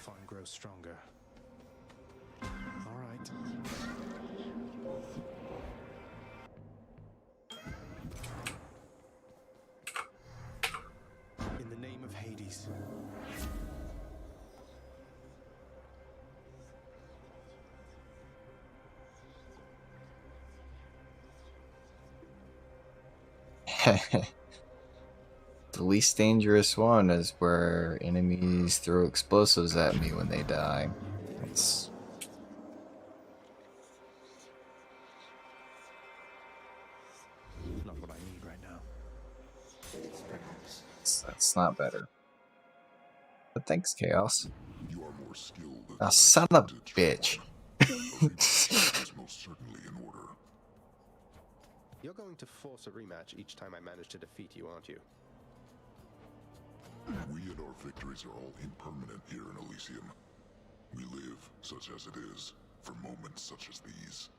Alphon grows stronger. All right. In the name of Hades. The least dangerous one is where enemies throw explosives at me when they die. That's not what I need right now. that's not better. But thanks, Chaos. You are more skilled than Ah, son of a bitch. is most certainly in order. You're going to force a rematch each time I manage to defeat you, aren't you? We and our victories are all impermanent here in Elysium. We live, such as it is, for moments such as these.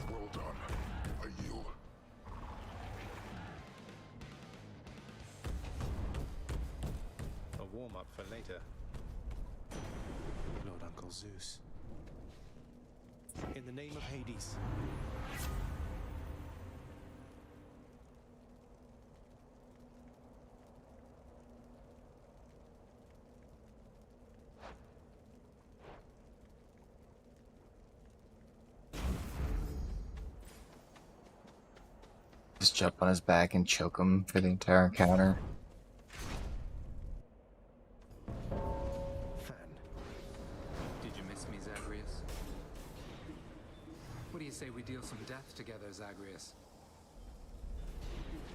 Well done. I yield. A warm-up for later. Lord Uncle Zeus. In the name of Hades. Just jump on his back and choke him for the entire encounter. Did you miss me, Zagreus? What do you say we deal some death together, Zagreus?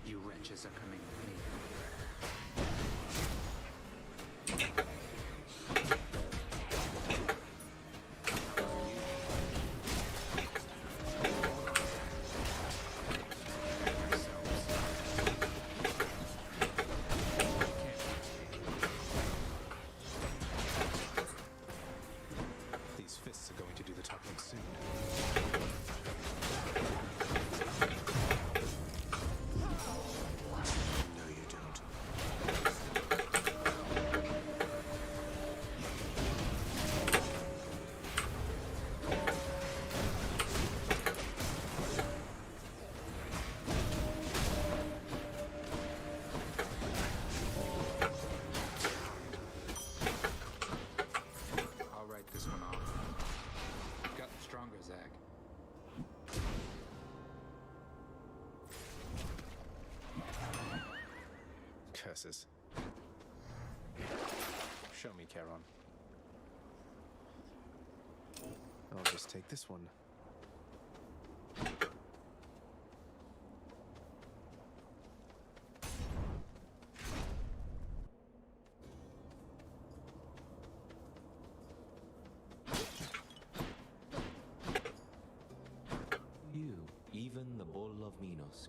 You wretches are coming with me. These fists are going to do the talking soon. No, you don't. I'll write this one off. Gotten stronger, Zag. Curses. Show me, Charon. I'll just take this one.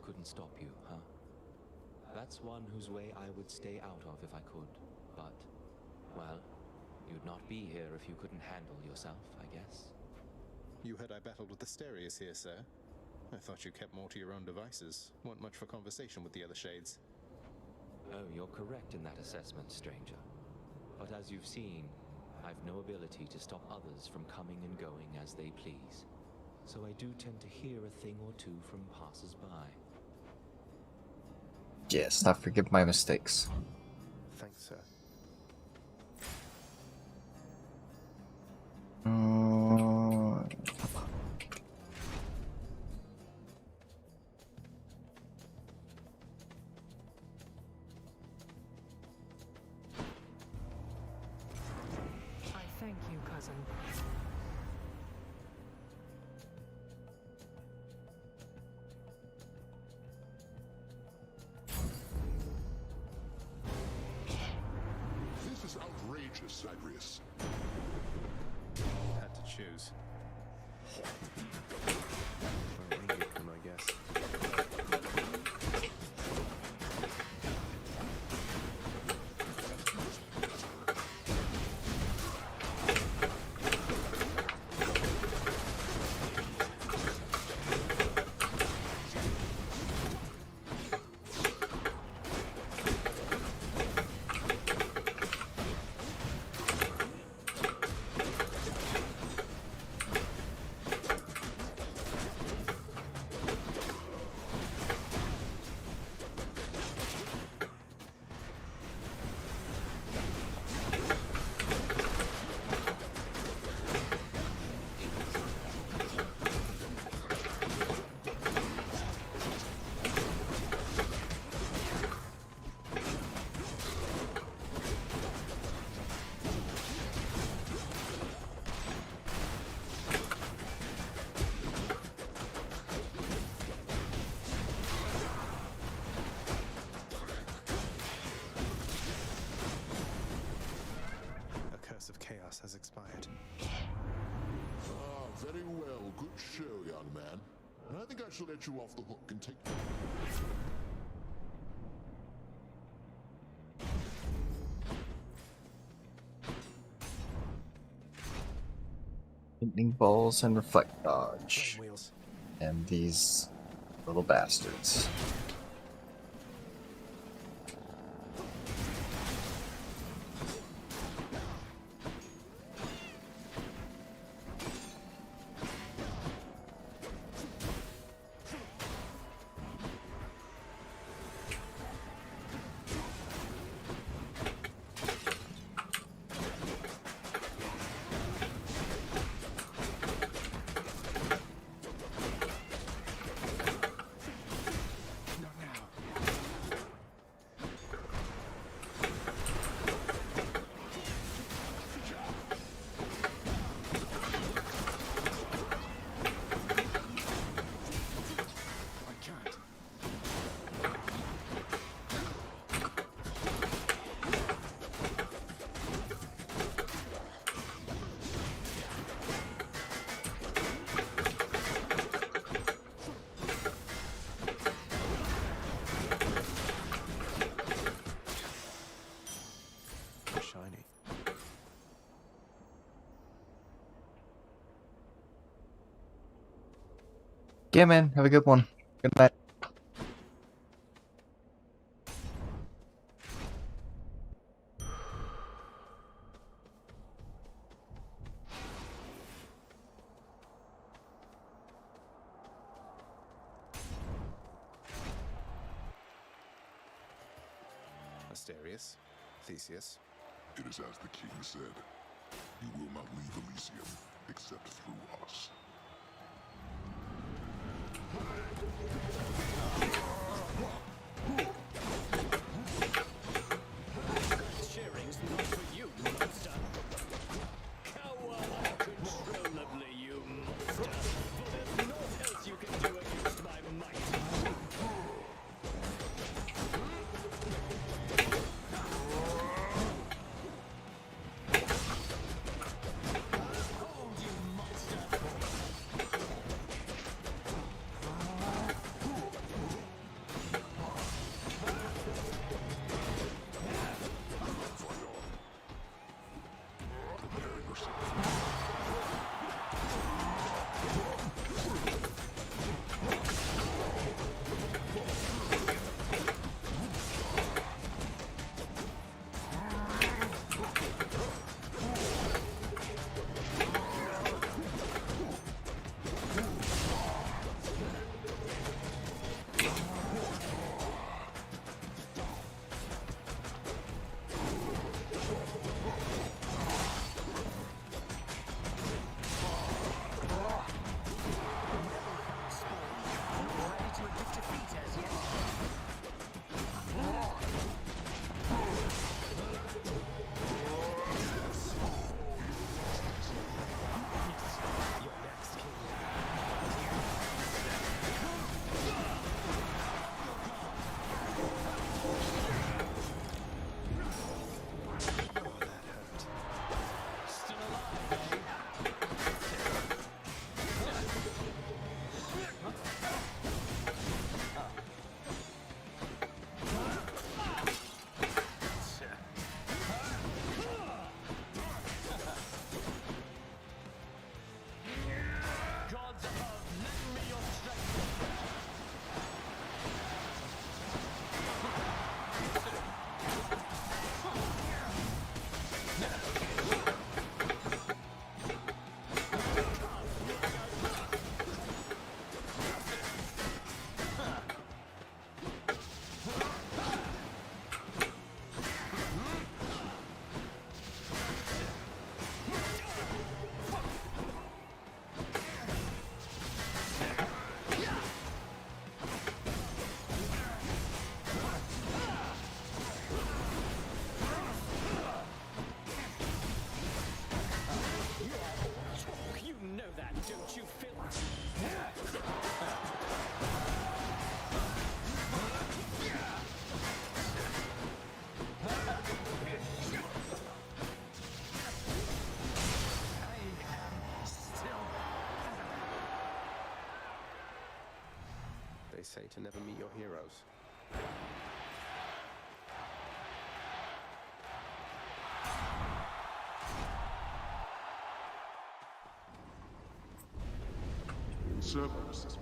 couldn't stop you, huh? That's one whose way I would stay out of if I could. But, well, you'd not be here if you couldn't handle yourself, I guess. You heard I battled with Asterius here, sir. I thought you kept more to your own devices. Weren't much for conversation with the other shades. Oh, you're correct in that assessment, stranger. But as you've seen, I've no ability to stop others from coming and going as they please. So I do tend to hear a thing or two from passers-by. Yes, I forgive my mistakes. Thanks, sir. I thank you, cousin. This is outrageous, Zagreus. Had to choose. Well, we get them, I guess. Of chaos has expired. Ah, very well. Good show, young man. And I think I shall let you off the hook and take... Lightning balls and reflect dodge. And these little bastards. Yeah, man. Have a good one. Good night. Asterius, Theseus. It is as the king said. You will not leave Elysium except through us. Cheering's not for you, monster. Cower uncontrollably, you monster. For there's naught else you can do against my might. Hold, you monster. They say to never meet your heroes. Cerberus is